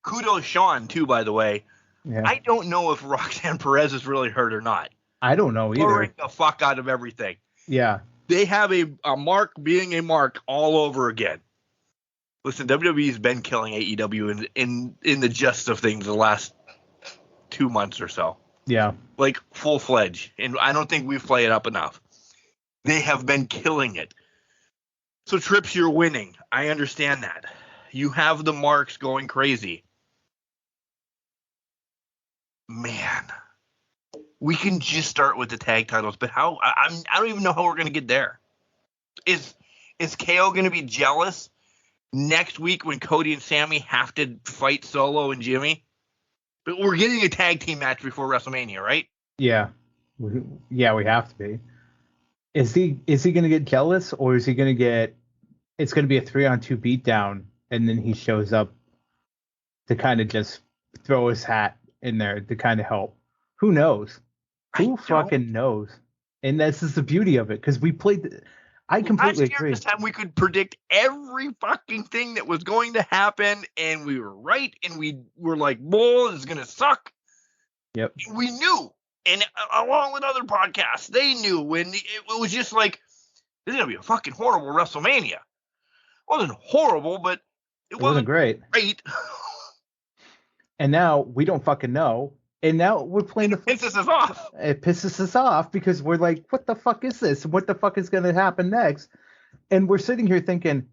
Kudos, Sean, too, by the way. Yeah. I don't know if Roxanne Perez is really hurt or not. I don't know either. Blurring the fuck out of everything. Yeah. They have a mark being a mark all over again. Listen, WWE's been killing AEW in the gist of things the last 2 months or so. Yeah. Like, full-fledged. And I don't think we've played it up enough. They have been killing it. So, Trips, you're winning. I understand that. You have the marks going crazy. Man. We can just start with the tag titles, but how? I don't even know how we're going to get there. Is KO going to be jealous next week when Cody and Sammy have to fight Solo and Jimmy? But we're getting a tag team match before WrestleMania, right? Yeah. We have to be. Is he going to get jealous, or is he going to get? It's going to be a 3-on-2 beatdown, and then he shows up to kind of just throw his hat in there to kind of help. Who knows? Who fucking knows? And this is the beauty of it, because I completely Last year, agree. this time we could predict every fucking thing that was going to happen, and we were right, and we were like, "Bull, this is gonna suck." Yep. We knew, and along with other podcasts, they knew when it was just like, "This is gonna be a fucking horrible WrestleMania." It wasn't horrible, but it wasn't great. And now we don't fucking know. And now we're playing the flip. It pisses us off. It pisses us off because we're like, what the fuck is this? What the fuck is going to happen next? And we're sitting here thinking,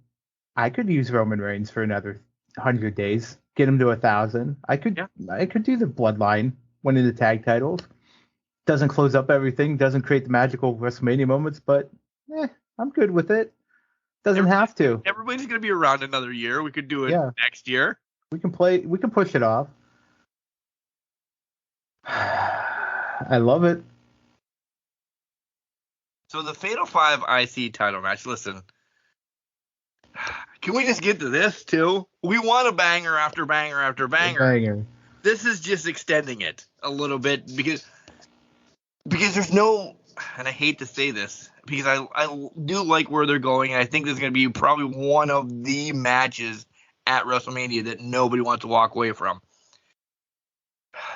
I could use Roman Reigns for another 100 days, get him to 1,000. I could do the Bloodline, winning the tag titles. Doesn't close up everything, doesn't create the magical WrestleMania moments, but I'm good with it. Doesn't have to. Everybody's going to be around another year. We could do it next year. We can push it off. I love it. So the Fatal 5 IC title match, listen, can we just get to this too? We want a banger after banger after banger. This is just extending it a little bit because there's no, and I hate to say this, because I do like where they're going, and I think this is going to be probably one of the matches at WrestleMania that nobody wants to walk away from.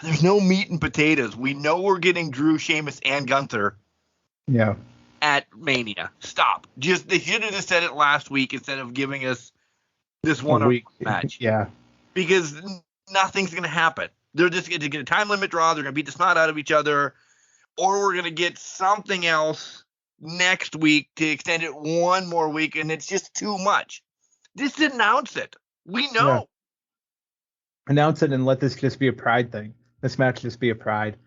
There's no meat and potatoes. We know we're getting Drew, Sheamus, and Gunther. Yeah. At Mania. Stop. They should have just said it last week instead of giving us this one match. Yeah. Because nothing's going to happen. They're just going to get a time limit draw. They're going to beat the snot out of each other. Or we're going to get something else next week to extend it one more week, and it's just too much. Just announce it. We know. Yeah. Announce it and let this just be a pride thing. This match just be a pride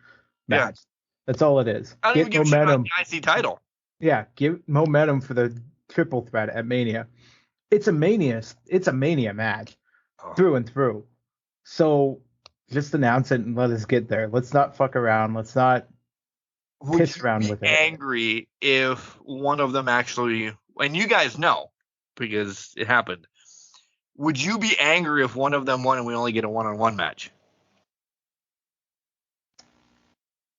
match. That's all it is. I don't even give momentum. The IC title. Yeah, give momentum for the triple threat at Mania. It's a Mania match through and through. So just announce it and let us get there. Let's not fuck around. Let's not piss around with it. Angry if one of them actually, and you guys know because it happened. Would you be angry if one of them won and we only get a one-on-one match?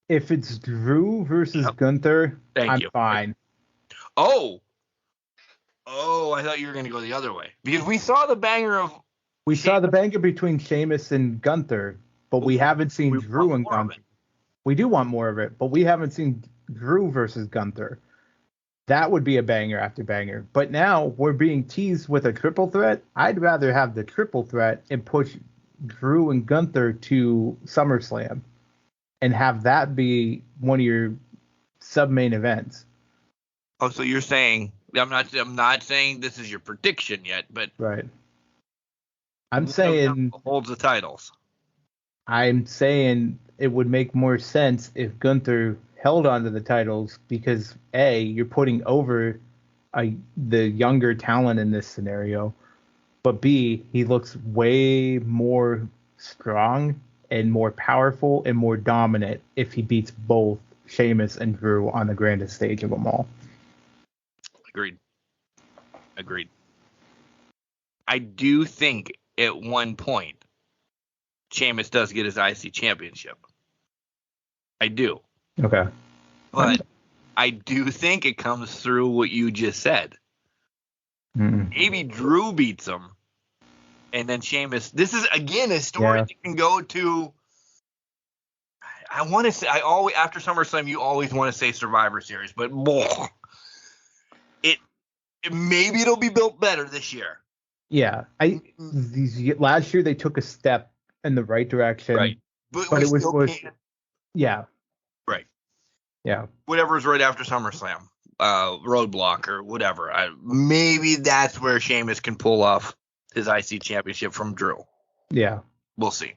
If it's Drew versus Gunther, I'm fine. Oh, I thought you were going to go the other way. Because we saw the banger of... We saw the banger between Sheamus and Gunther, but we haven't seen Drew and Gunther. We do want more of it, but we haven't seen Drew versus Gunther. That would be a banger after banger. But now we're being teased with a triple threat. I'd rather have the triple threat and push Drew and Gunther to SummerSlam and have that be one of your sub-main events. Oh, so you're saying I'm not saying this is your prediction yet, but right. I'm saying holds the titles. I'm saying it would make more sense if Gunther held onto the titles because A, you're putting over the younger talent in this scenario, but B, he looks way more strong and more powerful and more dominant if he beats both Sheamus and Drew on the grandest stage of them all. Agreed. I do think at one point Sheamus does get his IC championship. I do. Okay. But I do think it comes through what you just said. Maybe Drew beats him. And then Sheamus. This is, again, a story that can go to. I want to say, after SummerSlam, you always want to say Survivor Series. But maybe it'll be built better this year. Yeah. Last year, they took a step in the right direction. Right. But it was yeah. Right. Yeah. Whatever's right after SummerSlam, Roadblock or whatever. Maybe that's where Sheamus can pull off his IC championship from Drew. Yeah. We'll see.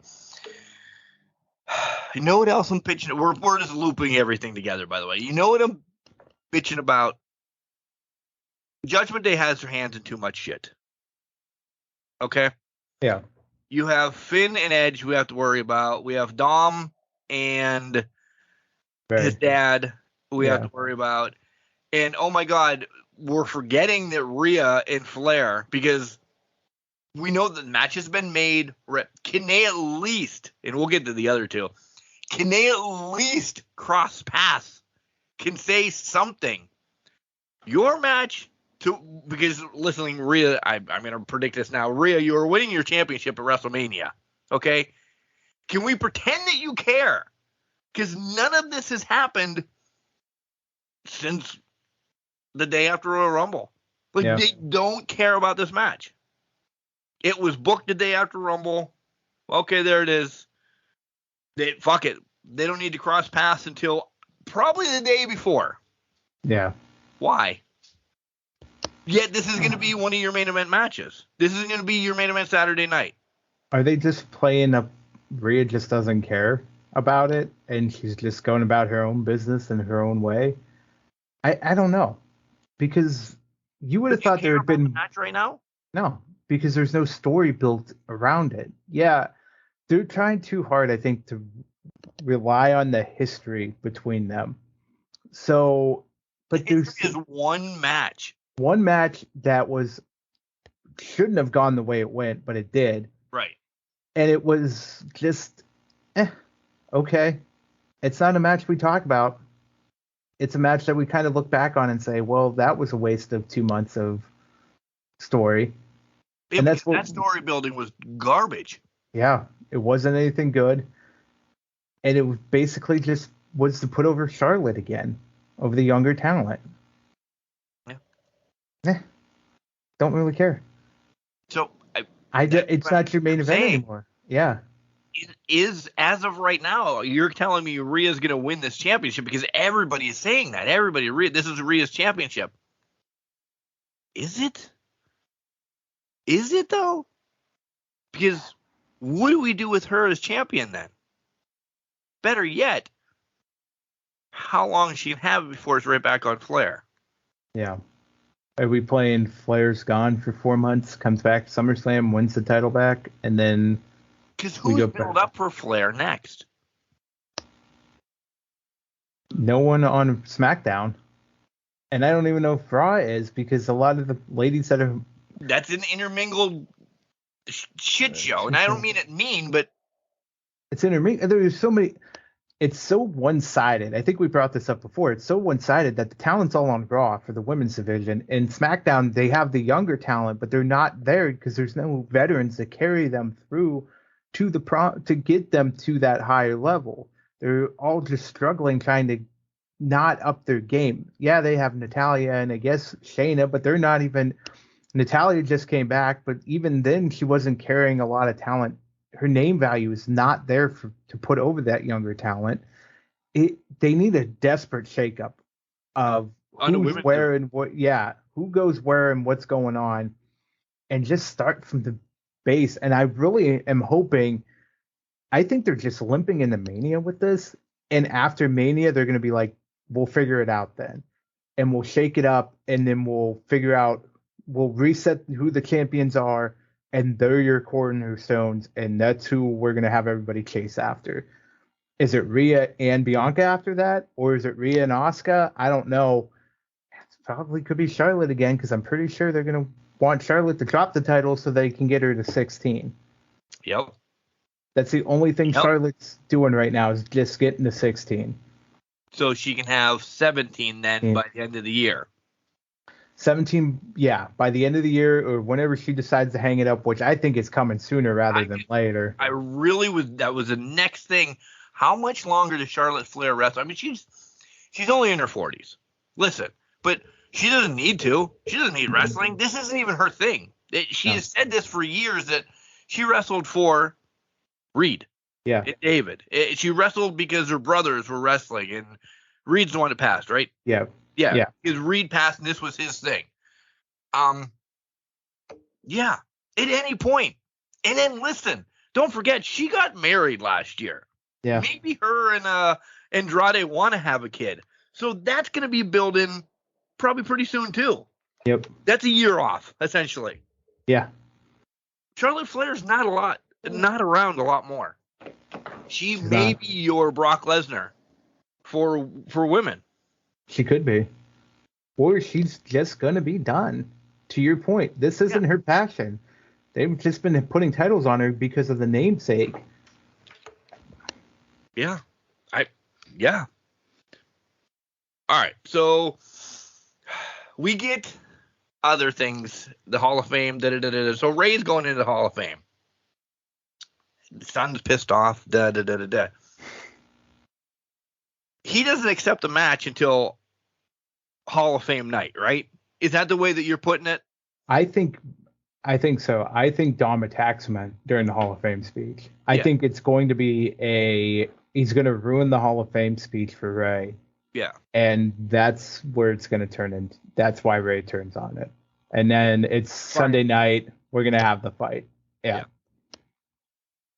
You know what else I'm pitching? We're just looping everything together, by the way. You know what I'm bitching about? Judgment Day has their hands in too much shit. Okay? Yeah. You have Finn and Edge we have to worry about. We have Dom and his dad we have to worry about. And, oh, my God, we're forgetting that Rhea and Flair, because we know the match has been made. Can they at least, and we'll get to the other two, can they at least cross paths? Can say something? Your match because listening, Rhea, I'm going to predict this now. Rhea, you are winning your championship at WrestleMania. Okay? Can we pretend that you care? Because none of this has happened since the day after Royal Rumble. They don't care about this match. It was booked the day after Rumble. Okay, there it is. Fuck it. They don't need to cross paths until probably the day before. Yeah. Why? Yet this is going to be one of your main event matches. This is going to be your main event Saturday night. Are they just playing up? Rhea just doesn't care about it, and she's just going about her own business in her own way. I don't know, because you would have thought there had been the match right now. No, because there's no story built around it. Yeah, they're trying too hard, I think, to rely on the history between them. So, but there's one match that shouldn't have gone the way it went, but it did. Right. And it was just, okay. It's not a match we talk about. It's a match that we kind of look back on and say, well, that was a waste of 2 months of story. That story building was garbage. Yeah, it wasn't anything good. And it basically just was to put over Charlotte again, over the younger talent. Yeah. Don't really care. So it's not your main event anymore. Yeah. Is as of right now, you're telling me Rhea's going to win this championship because everybody is saying that. This is Rhea's championship. Is it? Is it though? Because what do we do with her as champion then? Better yet, how long is she going to have before it's right back on Flair? Yeah. Are we playing Flair's gone for 4 months, comes back to SummerSlam, wins the title back, and then... Because who's built up for Flair next? No one on SmackDown. And I don't even know if Raw is, because a lot of the ladies that are... That's an intermingled shit show. And I don't mean it mean, but... It's intermingled. There's so many... It's so one-sided. I think we brought this up before. It's so one-sided that the talent's all on Raw for the women's division. In SmackDown, they have the younger talent, but they're not there because there's no veterans to carry them through to get them to that higher level. They're all just struggling, trying to not up their game. Yeah, they have Natalya and I guess Shayna, but they're not even... Natalya just came back, but even then she wasn't carrying a lot of talent. Her name value is not there to put over that younger talent. They need a desperate shakeup of who's where and what. Yeah, who goes where and what's going on, and just start from the base. And I really am hoping. I think they're just limping into Mania with this, and after Mania, they're going to be like, "We'll figure it out then, and we'll shake it up, and then we'll figure out. We'll reset who the champions are." And they're your cornerstones, and that's who we're going to have everybody chase after. Is it Rhea and Bianca after that? Or is it Rhea and Asuka? I don't know. It probably could be Charlotte again, because I'm pretty sure they're going to want Charlotte to drop the title so they can get her to 16. Yep. That's the only thing Charlotte's doing right now is just getting to 16. So she can have 17 then by the end of the year. 17, yeah, by the end of the year or whenever she decides to hang it up, which I think is coming sooner rather than later. That was the next thing. How much longer does Charlotte Flair wrestle? I mean, she's only in her 40s. Listen, but she doesn't need to. She doesn't need wrestling. This isn't even her thing. She has said this for years that she wrestled for Reed. Yeah. And David. She wrestled because her brothers were wrestling, and Reed's the one that passed, right? Yeah. Yeah, because Reed passed, and this was his thing. Yeah, at any point. And then listen, don't forget, she got married last year. Yeah. Maybe her and Andrade want to have a kid. So that's going to be building probably pretty soon, too. Yep. That's a year off, essentially. Yeah. Charlotte Flair's not around a lot more. She may be your Brock Lesnar for women. She could be. Or she's just going to be done. To your point, this isn't her passion. They've just been putting titles on her because of the namesake. Yeah. Yeah. All right. So we get other things, the Hall of Fame, da-da-da-da. So Ray's going into the Hall of Fame. The son's pissed off, da-da-da-da-da. He doesn't accept the match until Hall of Fame night, right? Is that the way that you're putting it? I think so. I think Dom attacks him during the Hall of Fame speech. I think it's going to be he's going to ruin the Hall of Fame speech for Ray. Yeah. And that's where it's going to turn in. That's why Ray turns on it. And then it's Sunday night. We're going to have the fight. Yeah.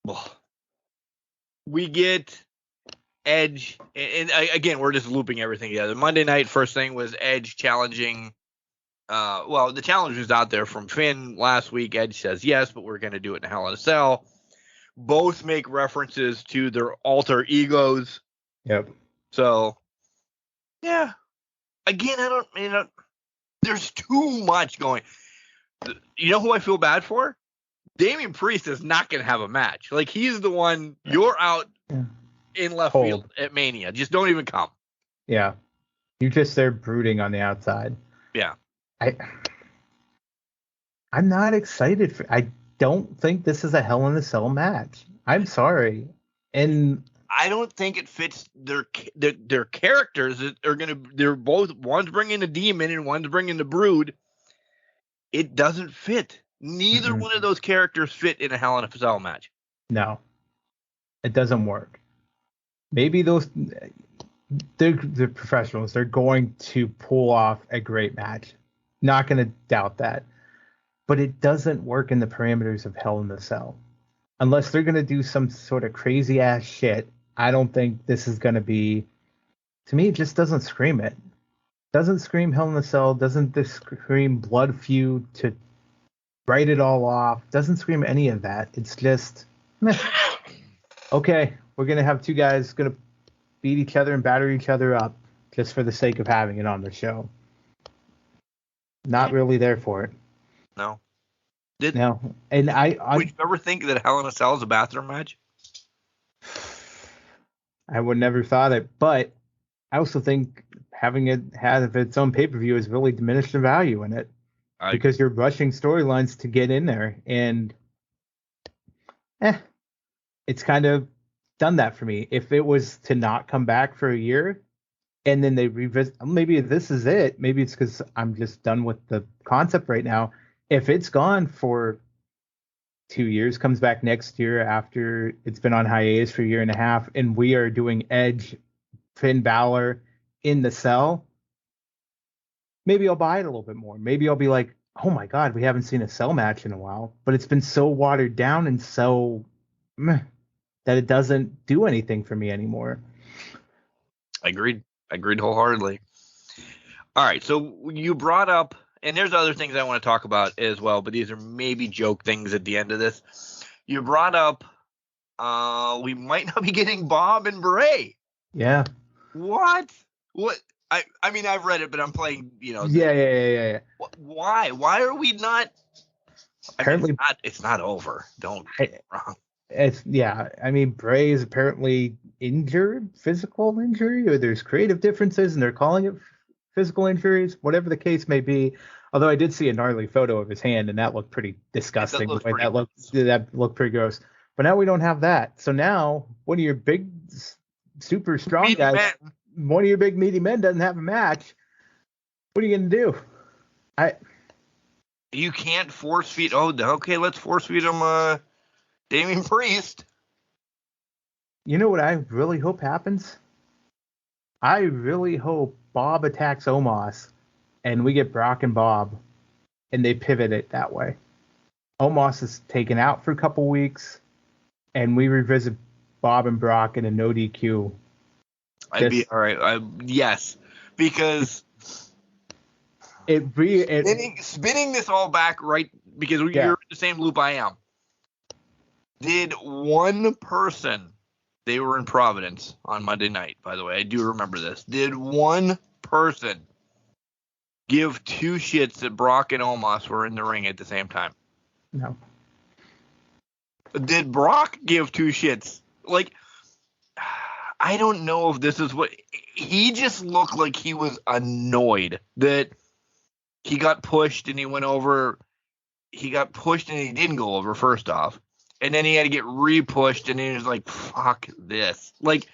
Well, we get Edge. And again, we're just looping everything together. Monday night, first thing was Edge challenging. The challenge was out there from Finn last week. Edge says yes, but we're going to do it in Hell in a Cell. Both make references to their alter egos. Yep. So, yeah. Again, there's too much going. You know who I feel bad for? Damian Priest is not going to have a match. Like, he's the one, you're out in left field at Mania. Just don't even come. Yeah. You're just there brooding on the outside. Yeah. I'm not excited I don't think this is a Hell in a Cell match. I'm sorry. And I don't think it fits their characters that are they're both, one's bringing the demon and one's bringing the brood. It doesn't fit. Neither one of those characters fit in a Hell in a Cell match. No. It doesn't work. Maybe they're professionals. They're going to pull off a great match. Not going to doubt that. But it doesn't work in the parameters of Hell in a Cell. Unless they're going to do some sort of crazy ass shit, I don't think this is going to be. To me, it just doesn't scream it. Doesn't scream Hell in a Cell. Doesn't scream blood feud to write it all off. Doesn't scream any of that. It's just, meh. Okay, we're going to have two guys going to beat each other and batter each other up just for the sake of having it on the show. Not really there for it. No. No. And would you ever think that Hell in a Cell is a bathroom match? I would never thought it, but I also think having it have its own pay-per-view has really diminished the value in it because you're rushing storylines to get in there, and it's kind of done that for me. If it was to not come back for a year and then they revisit, maybe this is it. Maybe it's because I'm just done with the concept right now. If it's gone for 2 years, comes back next year after it's been on hiatus for a year and a half, and we are doing Edge, Finn Balor in the Cell, maybe I'll buy it a little bit more. Maybe I'll be like, oh my God, we haven't seen a Cell match in a while. But it's been so watered down and so meh, that it doesn't do anything for me anymore. Agreed wholeheartedly. All right, so you brought up, and there's other things I want to talk about as well, but these are maybe joke things at the end of this. You brought up we might not be getting Bob and Bray. Yeah. What? I mean, I've read it, but I'm playing, Yeah. Why? Why are we not? Apparently, it's not over. Don't get me wrong. I mean, Bray is apparently injured, physical injury, or there's creative differences and they're calling it physical injuries, whatever the case may be. Although I did see a gnarly photo of his hand and that looked pretty disgusting. That looked pretty gross. But now we don't have that. So now one of your big, super strong guys, one of your big meaty men doesn't have a match. What are you going to do? You can't force feed. Oh, okay, let's force feed him Damian Priest. You know what I really hope happens? I really hope Bob attacks Omos and we get Brock and Bob and they pivot it that way. Omos is taken out for a couple weeks and we revisit Bob and Brock in a no DQ. I'd be all right. Yes, because spinning this all back, right? Because you're in the same loop I am. Did one person? They were in Providence on Monday night, by the way. I do remember this. Did one person give two shits that Brock and Omos were in the ring at the same time? No. Did Brock give two shits? Like, I don't know if this is what he just looked like. He was annoyed that he got pushed and he went over. He got pushed and he didn't go over, first off. And then he had to get re-pushed, and he was like, fuck this. Like,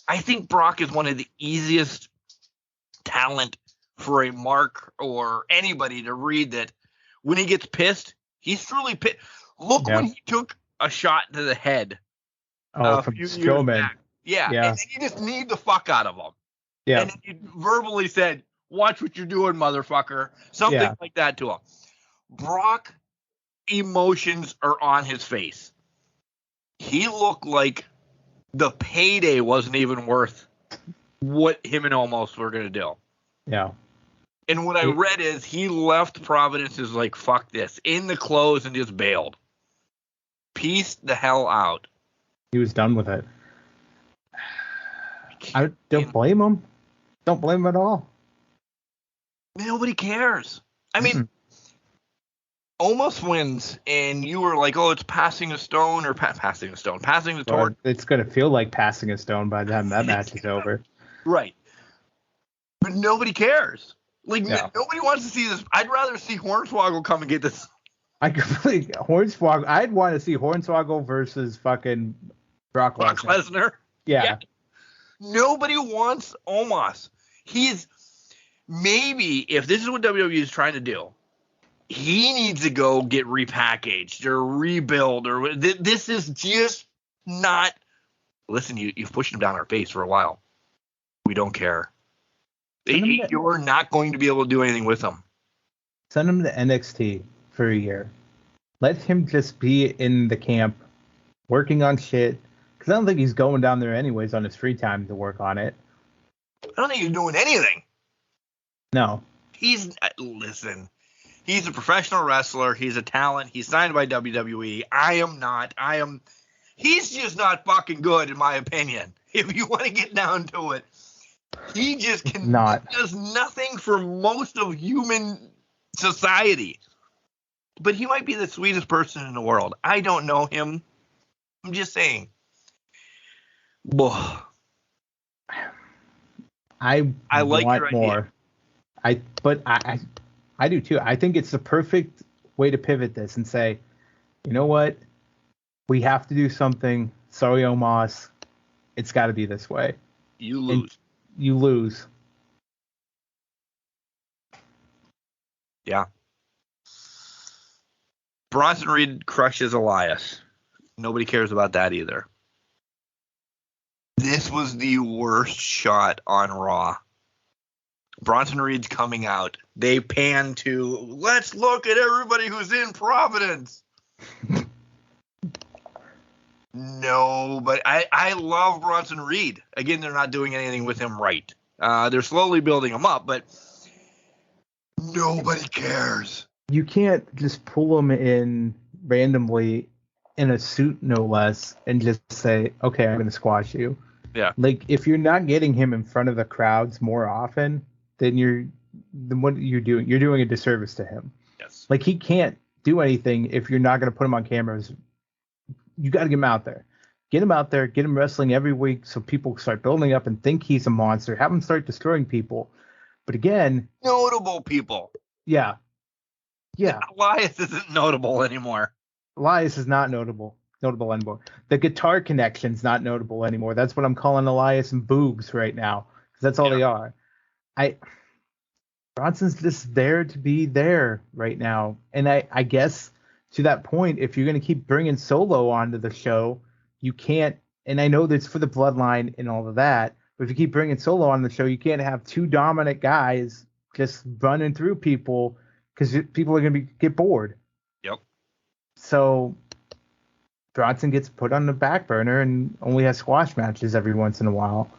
I think Brock is one of the easiest talent for a mark or anybody to read that when he gets pissed, he's truly pissed. Look when he took a shot to the head. From Strowman. Yeah. And then you just need the fuck out of him. Yeah. And then you verbally said, watch what you're doing, motherfucker. Something like that to him. Brock, emotions are on his face. He looked like the payday wasn't even worth what him and Omos were going to do. Yeah. And what I read is he left Providence is like, fuck this, in the clothes and just bailed. Peaced the hell out. He was done with it. I don't blame him. Don't blame him at all. Nobody cares. I mean, Omos wins, and you were like, oh, it's passing a stone or passing the torch. It's going to feel like passing a stone by the time that match is over. Right. But nobody cares. Like, nobody wants to see this. I'd rather see Hornswoggle come and get this. Hornswoggle. I'd want to see Hornswoggle versus fucking Brock Lesnar. Yeah. Nobody wants Omos. He's maybe, if this is what WWE is trying to do, he needs to go get repackaged or rebuild, or this is just not. Listen, you've pushed him down our face for a while. We don't care. You're not going to be able to do anything with him. Send him to NXT for a year. Let him just be in the camp working on shit. Because I don't think he's going down there anyways on his free time to work on it. I don't think he's doing anything. No. Listen, he's a professional wrestler. He's a talent. He's signed by WWE. I am not. He's just not fucking good, in my opinion. If you want to get down to it. He just does nothing for most of human society. But he might be the sweetest person in the world. I don't know him. I'm just saying. I like want your more. Idea. I do too. I think it's the perfect way to pivot this and say, you know what? We have to do something. Sorry, Omos. It's got to be this way. You lose. And you lose. Yeah. Bronson Reed crushes Elias. Nobody cares about that either. This was the worst shot on Raw. Bronson Reed's coming out. They pan to, let's look at everybody who's in Providence. No, but I love Bronson Reed. Again, they're not doing anything with him right. They're slowly building him up, but nobody cares. You can't just pull him in randomly in a suit, no less, and just say, okay, I'm going to squash you. Yeah. Like, if you're not getting him in front of the crowds more often, then what you're doing a disservice to him. Yes. Like, he can't do anything if you're not going to put him on cameras. You got to get him out there. Get him out there. Get him wrestling every week so people start building up and think he's a monster. Have him start destroying people. But again... Notable people. Yeah. Yeah. Elias isn't notable anymore. Elias is not notable anymore. The guitar connection's not notable anymore. That's what I'm calling Elias and Boogs right now. Because that's all they are. Bronson's just there to be there right now. And I guess... to that point, if you're going to keep bringing Solo onto the show, you can't, and I know that's for the bloodline and all of that, but if you keep bringing Solo on the show, you can't have two dominant guys just running through people because people are going to get bored. Yep. So Bronson gets put on the back burner and only has squash matches every once in a while.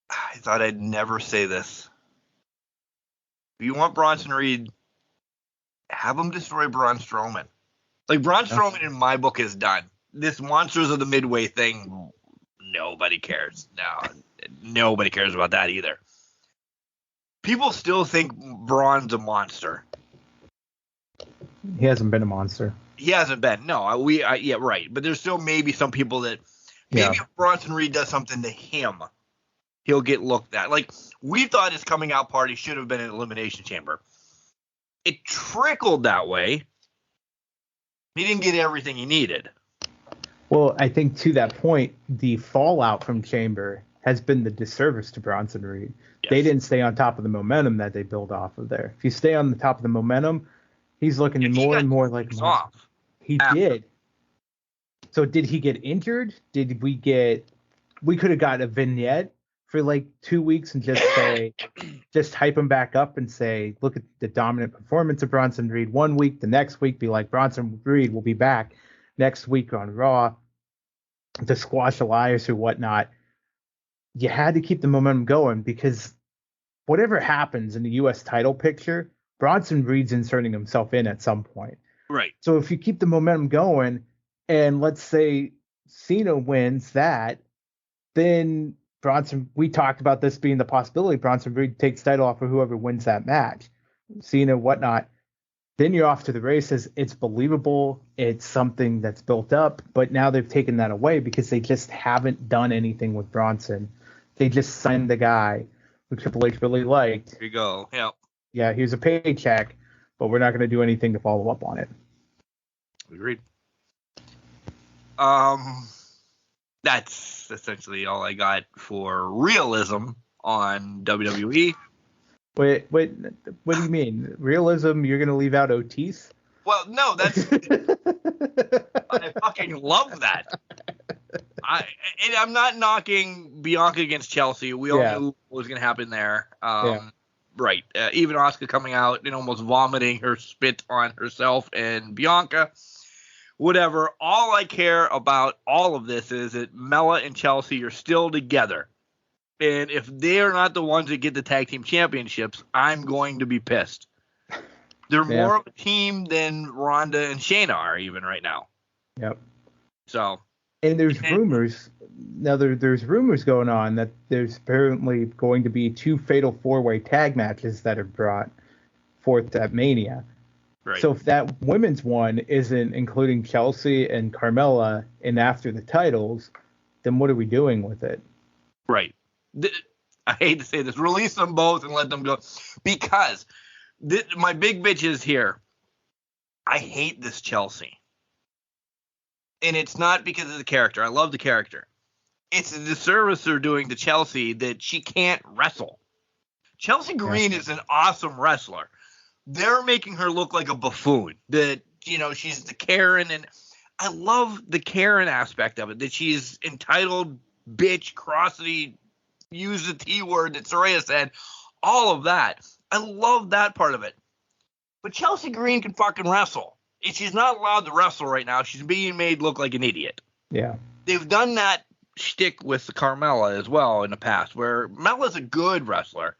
I thought I'd never say this. If you want Bronson Reed, have him destroy Braun Strowman. Like, Braun Strowman in my book is done. This Monsters of the Midway thing, nobody cares. No, nobody cares about that either. People still think Braun's a monster. He hasn't been a monster. He hasn't been. No, yeah, right. But there's still maybe some people that maybe if Bronson Reed does something to him, he'll get looked at. Like, we thought his coming out party should have been an Elimination Chamber. It trickled that way. He didn't get everything he needed. Well, I think to that point, the fallout from Chamber has been the disservice to Bronson Reed. Yes. They didn't stay on top of the momentum that they build off of there. If you stay on the top of the momentum, he's looking more and more like off. He did. So did he get injured? Did we could have got a vignette for like 2 weeks and just hype him back up and say, look at the dominant performance of Bronson Reed 1 week, the next week be like, Bronson Reed will be back next week on Raw to squash Elias or whatnot. You had to keep the momentum going because whatever happens in the U.S. title picture, Bronson Reed's inserting himself in at some point. Right. So if you keep the momentum going and let's say Cena wins that, then we talked about this being the possibility. Bronson Reed takes title off of whoever wins that match, Cena, whatnot. Then you're off to the races. It's believable. It's something that's built up. But now they've taken that away because they just haven't done anything with Bronson. They just signed the guy who Triple H really liked. Here you go. Yeah. Yeah, here's a paycheck, but we're not going to do anything to follow up on it. Agreed. That's essentially all I got for realism on WWE. Wait, what do you mean? Realism, you're going to leave out Otis? Well, no, that's... I fucking love that. I'm not knocking Bianca against Chelsea. We all knew what was going to happen there. Right. Even Asuka coming out and almost vomiting her spit on herself and Bianca. Whatever. All I care about all of this is that Mella and Chelsea are still together. And if they're not the ones that get the tag team championships, I'm going to be pissed. They're more of a team than Ronda and Shayna are even right now. Yep. So. And there's rumors. Now there's rumors going on that there's apparently going to be 2 fatal 4-way tag matches that are brought forth at Mania. Right. So if that women's one isn't including Chelsea and Carmella and after the titles, then what are we doing with it? Right. I hate to say this. Release them both and let them go. Because my big bitch is here. I hate this Chelsea. And it's not because of the character. I love the character. It's a disservice they're doing to Chelsea that she can't wrestle. Chelsea Green is an awesome wrestler. They're making her look like a buffoon. That, she's the Karen. And I love the Karen aspect of it. That she's entitled, bitch, crossity, use the T word that Soraya said. All of that. I love that part of it. But Chelsea Green can fucking wrestle. And she's not allowed to wrestle right now. She's being made look like an idiot. Yeah. They've done that shtick with Carmella as well in the past, where Mella's a good wrestler.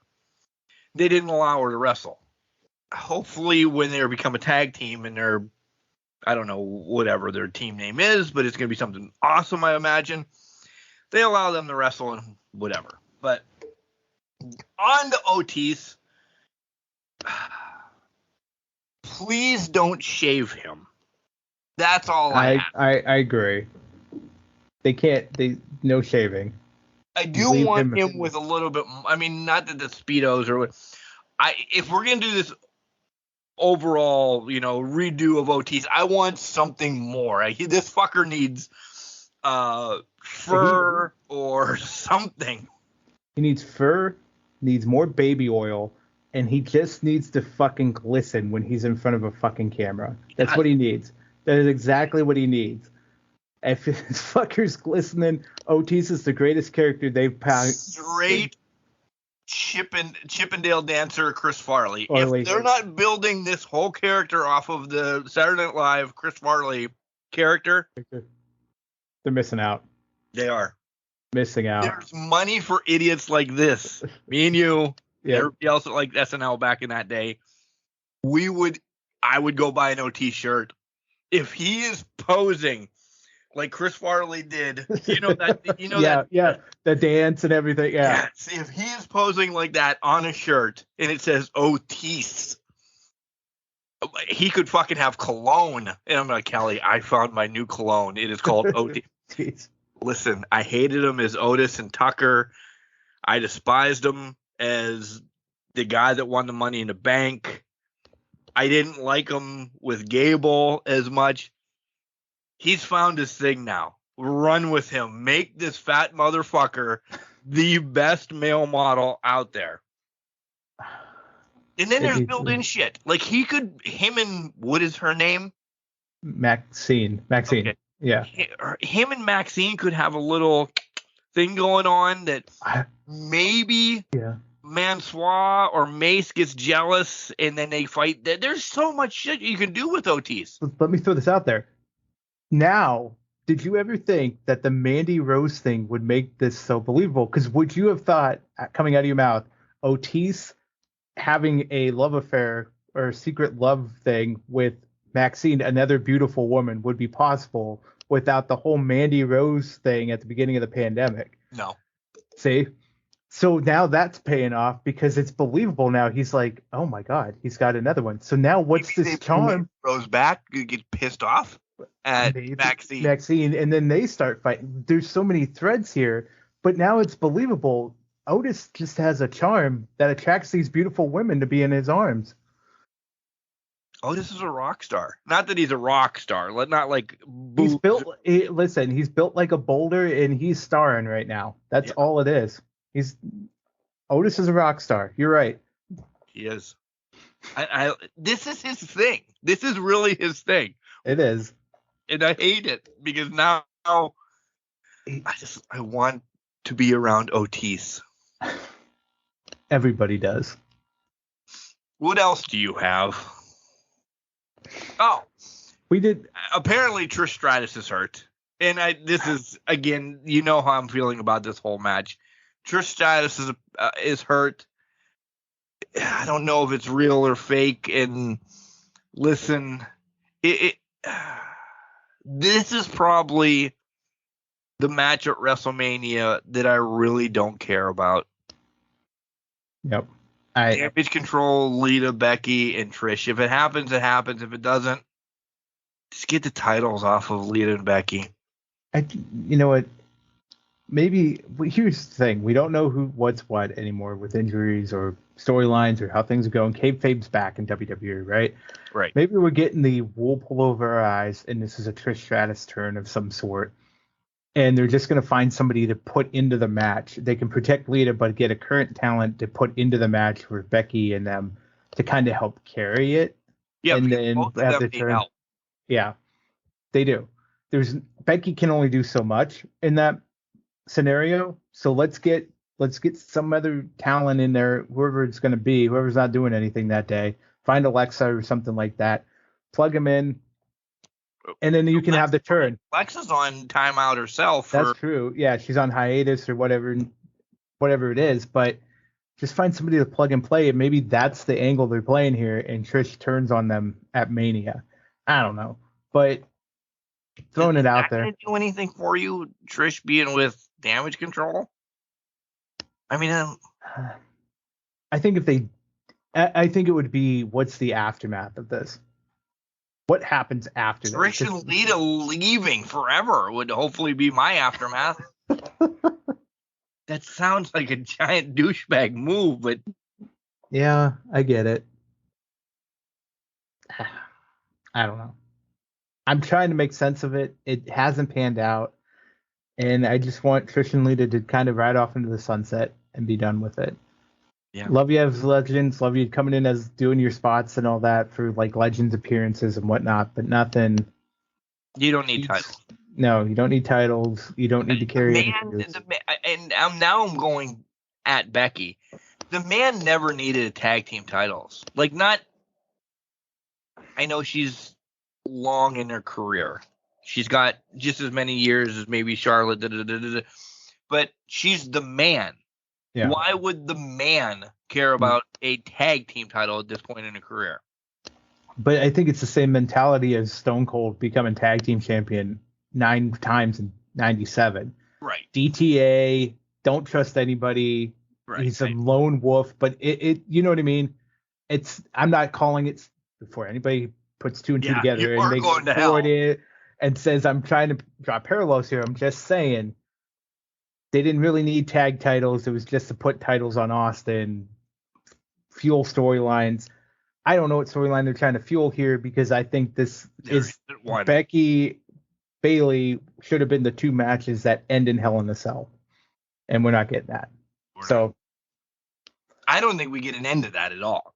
They didn't allow her to wrestle. Hopefully when they become a tag team and they're, I don't know, whatever their team name is, but it's going to be something awesome, I imagine. They allow them to wrestle and whatever. But on to Otis. Please don't shave him. That's all I agree. No shaving. I do want him with a little bit, not that the Speedos or what. If we're going to do this overall, redo of Otis, I want something more. This fucker needs fur or something. He needs fur, needs more baby oil, and he just needs to fucking glisten when he's in front of a fucking camera. That's what he needs. That is exactly what he needs. If his fucker's glistening, Otis is the greatest character they've found. Straight Chippendale dancer Chris Farley. If they're not building this whole character off of the Saturday Night Live Chris Farley character, they're missing out. They are. Missing out. There's money for idiots like this. Me and you. Yeah. Everybody else that liked SNL back in that day. I would go buy an OT shirt. If he is posing like Chris Farley did, the dance and everything. Yeah. See, if he is posing like that on a shirt and it says Otis, he could fucking have cologne. And I'm like, Kelly, I found my new cologne. It is called Otis. Listen, I hated him as Otis and Tucker. I despised him as the guy that won the Money in the Bank. I didn't like him with Gable as much. He's found his thing now. Run with him. Make this fat motherfucker the best male model out there. And then there's built-in shit. Like him and what is her name? Maxine. Okay. Yeah. Him and Maxine could have a little thing going on that maybe Mansois or Mace gets jealous and then they fight. There's so much shit you can do with Otis. Let me throw this out there. Now, did you ever think that the Mandy Rose thing would make this so believable? Because would you have thought, coming out of your mouth, Otis having a love affair or a secret love thing with Maxine, another beautiful woman, would be possible without the whole Mandy Rose thing at the beginning of the pandemic? No. See? So now that's paying off because it's believable now. He's like, oh my God, he's got another one. So now what's this charm? Rose back, you get pissed off at Maxine, and then they start fighting. There's so many threads here, but now it's believable. Otis just has a charm that attracts these beautiful women to be in his arms. Otis is a rock star. Not that he's a rock star. Not like he's built. He's built like a boulder, and he's starring right now. That's all it is. Otis is a rock star. You're right. He is. This is his thing. This is really his thing. It is. And I hate it because now I want to be around Otis. Everybody does. What else do you have? Oh, we did. Apparently Trish Stratus is hurt. And this is, again, you know how I'm feeling about this whole match. Trish Stratus is hurt. I don't know if it's real or fake. And listen, this is probably the match at WrestleMania that I really don't care about. Yep. Damage Control, Lita, Becky, and Trish. If it happens, it happens. If it doesn't, just get the titles off of Lita and Becky. You know what? Maybe here's the thing: we don't know what's what anymore with injuries or storylines or how things are going. Kayfabe's back in WWE, right? Right. Maybe we're getting the wool pulled over our eyes, and this is a Trish Stratus turn of some sort. And they're just going to find somebody to put into the match. They can protect Lita, but get a current talent to put into the match for Becky and them to kind of help carry it. Yeah, and then both have of them the turn. help. Yeah, they do. Becky can only do so much in that scenario. So let's get some other talent in there, whoever it's going to be, whoever's not doing anything that day. Find Alexa or something like that. Plug them in. And then you can have the turn. Alexa's on timeout herself. That's true. Yeah, she's on hiatus or whatever it is. But just find somebody to plug and play, and maybe that's the angle they're playing here. And Trish turns on them at Mania. I don't know, but throwing it out there. Did do anything for you, Trish being with Damage Control? I mean, I think I think it would be what's the aftermath of this. What happens after that? Trish and Lita leaving forever would hopefully be my aftermath. That sounds like a giant douchebag move, but yeah, I get it. I don't know. I'm trying to make sense of it. It hasn't panned out, and I just want Trish and Lita to kind of ride off into the sunset and be done with it. Yeah. Love you as legends. Love you coming in as doing your spots and all that for like legends appearances and whatnot, but nothing. You don't need titles. No, you don't need titles. You don't need to carry. And I'm going at Becky. The man never needed tag team titles. Like, not. I know she's long in her career. She's got just as many years as maybe Charlotte. But she's the man. Yeah. Why would the man care about a tag team title at this point in a career? But I think it's the same mentality as Stone Cold becoming tag team champion 9 times in 97. Right. DTA, don't trust anybody. Right. He's a lone wolf, but it you know what I mean? I'm not calling it before anybody puts 2 and 2 together and makes it and says I'm trying to draw parallels here. I'm just saying they didn't really need tag titles. It was just to put titles on Austin, fuel storylines. I don't know what storyline they're trying to fuel here, because I think this is Becky Bayley should have been the 2 matches that end in Hell in a Cell, and we're not getting that. So I don't think we get an end to that at all.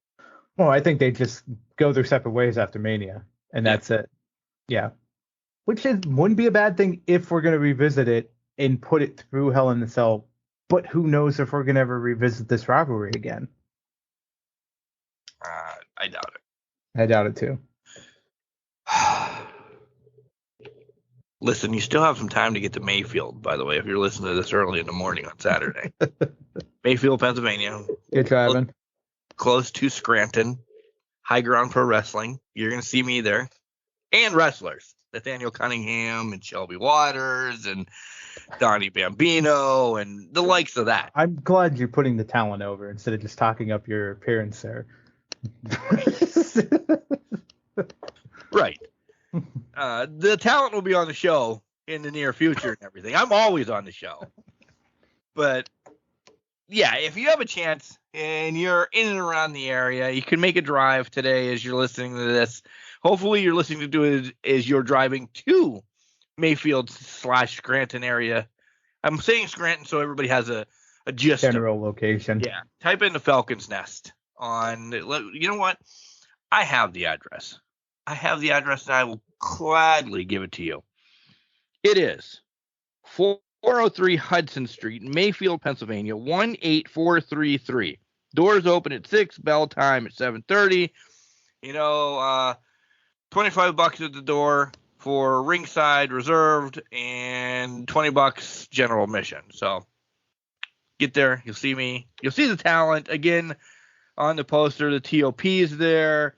Well, I think they just go their separate ways after Mania, and that's it. Yeah. Which wouldn't be a bad thing if we're going to revisit it and put it through Hell in a Cell. But who knows if we're going to ever revisit this rivalry again? I doubt it. I doubt it too. Listen, you still have some time to get to Mayfield, by the way, if you're listening to this early in the morning on Saturday. Mayfield, Pennsylvania. Good driving. Close to Scranton. High Ground Pro Wrestling. You're going to see me there. And wrestlers. Nathaniel Cunningham and Shelby Waters and Donnie Bambino and the likes of that. I'm glad you're putting the talent over instead of just talking up your appearance there. Right. The talent will be on the show in the near future and everything. I'm always on the show. But, yeah, if you have a chance and you're in and around the area, you can make a drive today as you're listening to this. Hopefully you're listening to it as you're driving to Mayfield/Scranton area. I'm saying Scranton so everybody has a gist. General location. Yeah. Type in the Falcon's Nest on, you know what? I have the address. And I will gladly give it to you. It is 403 Hudson Street, Mayfield, Pennsylvania, 18433. Doors open at 6, bell time at 7:30. You know, $25 at the door for ringside reserved and $20 general admission. So get there. You'll see me. You'll see the talent. Again, on the poster, the TOP is there.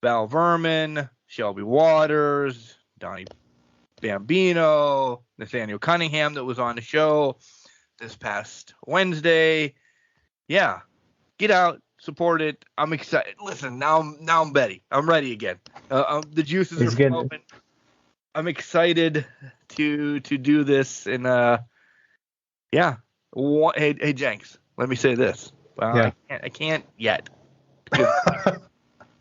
Val Verman, Shelby Waters, Donnie Bambino, Nathaniel Cunningham that was on the show this past Wednesday. Yeah, get out, support it. I'm excited. Listen, now I'm ready. I'm ready again. The juices are flowing. I'm excited to do this. And yeah. Hey Jenks, let me say this. Well, yeah. I can't yet.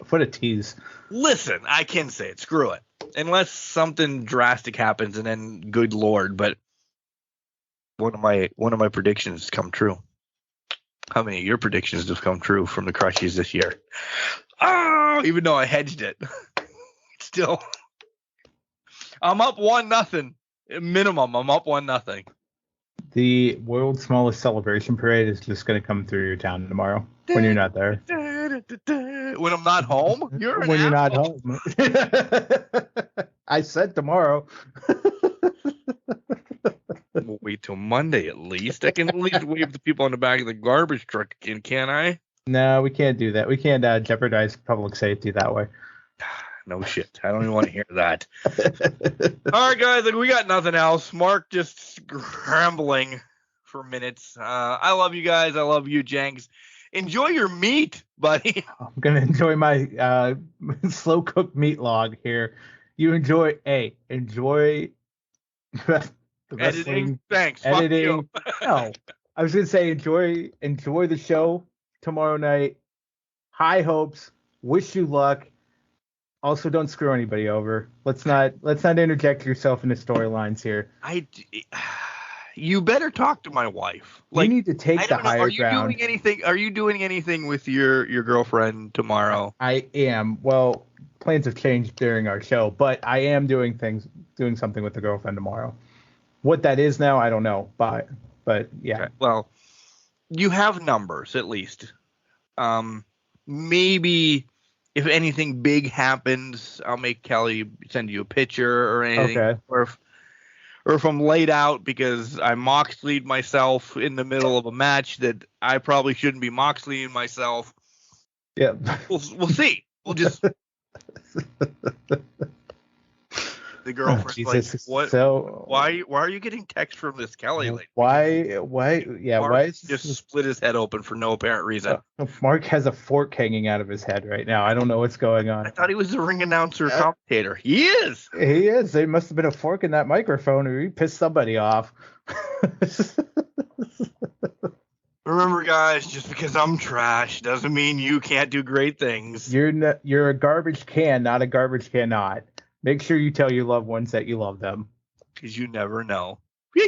What a tease. Listen, I can say it. Screw it. Unless something drastic happens, and then good Lord. But one of my predictions come true. How many of your predictions have come true from the Crushies this year? Oh, even though I hedged it, still, I'm up 1-0 minimum. I'm up 1-0. The world's smallest celebration parade is just going to come through your town tomorrow when you're not there. When I'm not home? When you're not home. I said tomorrow. We'll wait till Monday at least. I can at least wave the people on the back of the garbage truck again, can't I? No, we can't do that. We can't jeopardize public safety that way. No shit. I don't even want to hear that. All right, guys. We got nothing else. Mark just scrambling for minutes. I love you guys. I love you, Jenks. Enjoy your meat, buddy. I'm going to enjoy my slow cooked meat log here. You enjoy the editing. Thanks. Editing. No, I was going to say enjoy the show tomorrow night. High hopes. Wish you luck. Also, don't screw anybody over. Let's not interject yourself into storylines here. You better talk to my wife. You need to take the higher ground. Are you doing anything with your girlfriend tomorrow? I am. Well, plans have changed during our show, but I am doing something with the girlfriend tomorrow. What that is now, I don't know. But yeah. Okay. Well, you have numbers at least. Maybe. If anything big happens, I'll make Kelly send you a picture or anything. Okay. Or if I'm laid out because I Moxley'd myself in the middle of a match that I probably shouldn't be Moxleying myself. Yeah. We'll see. We'll just. The The girlfriend's Jesus, like, what? so Why are you getting text from this Kelly lady? why Mark is just split his head open for no apparent reason? Mark has a fork hanging out of his head right now. I don't know what's going on. I thought he was a ring announcer commentator. He is. He is. There must have been a fork in that microphone, or he pissed somebody off. Remember, guys, just because I'm trash doesn't mean you can't do great things. You're a garbage can, not a garbage cannot. Make sure you tell your loved ones that you love them. Because you never know. Yeah,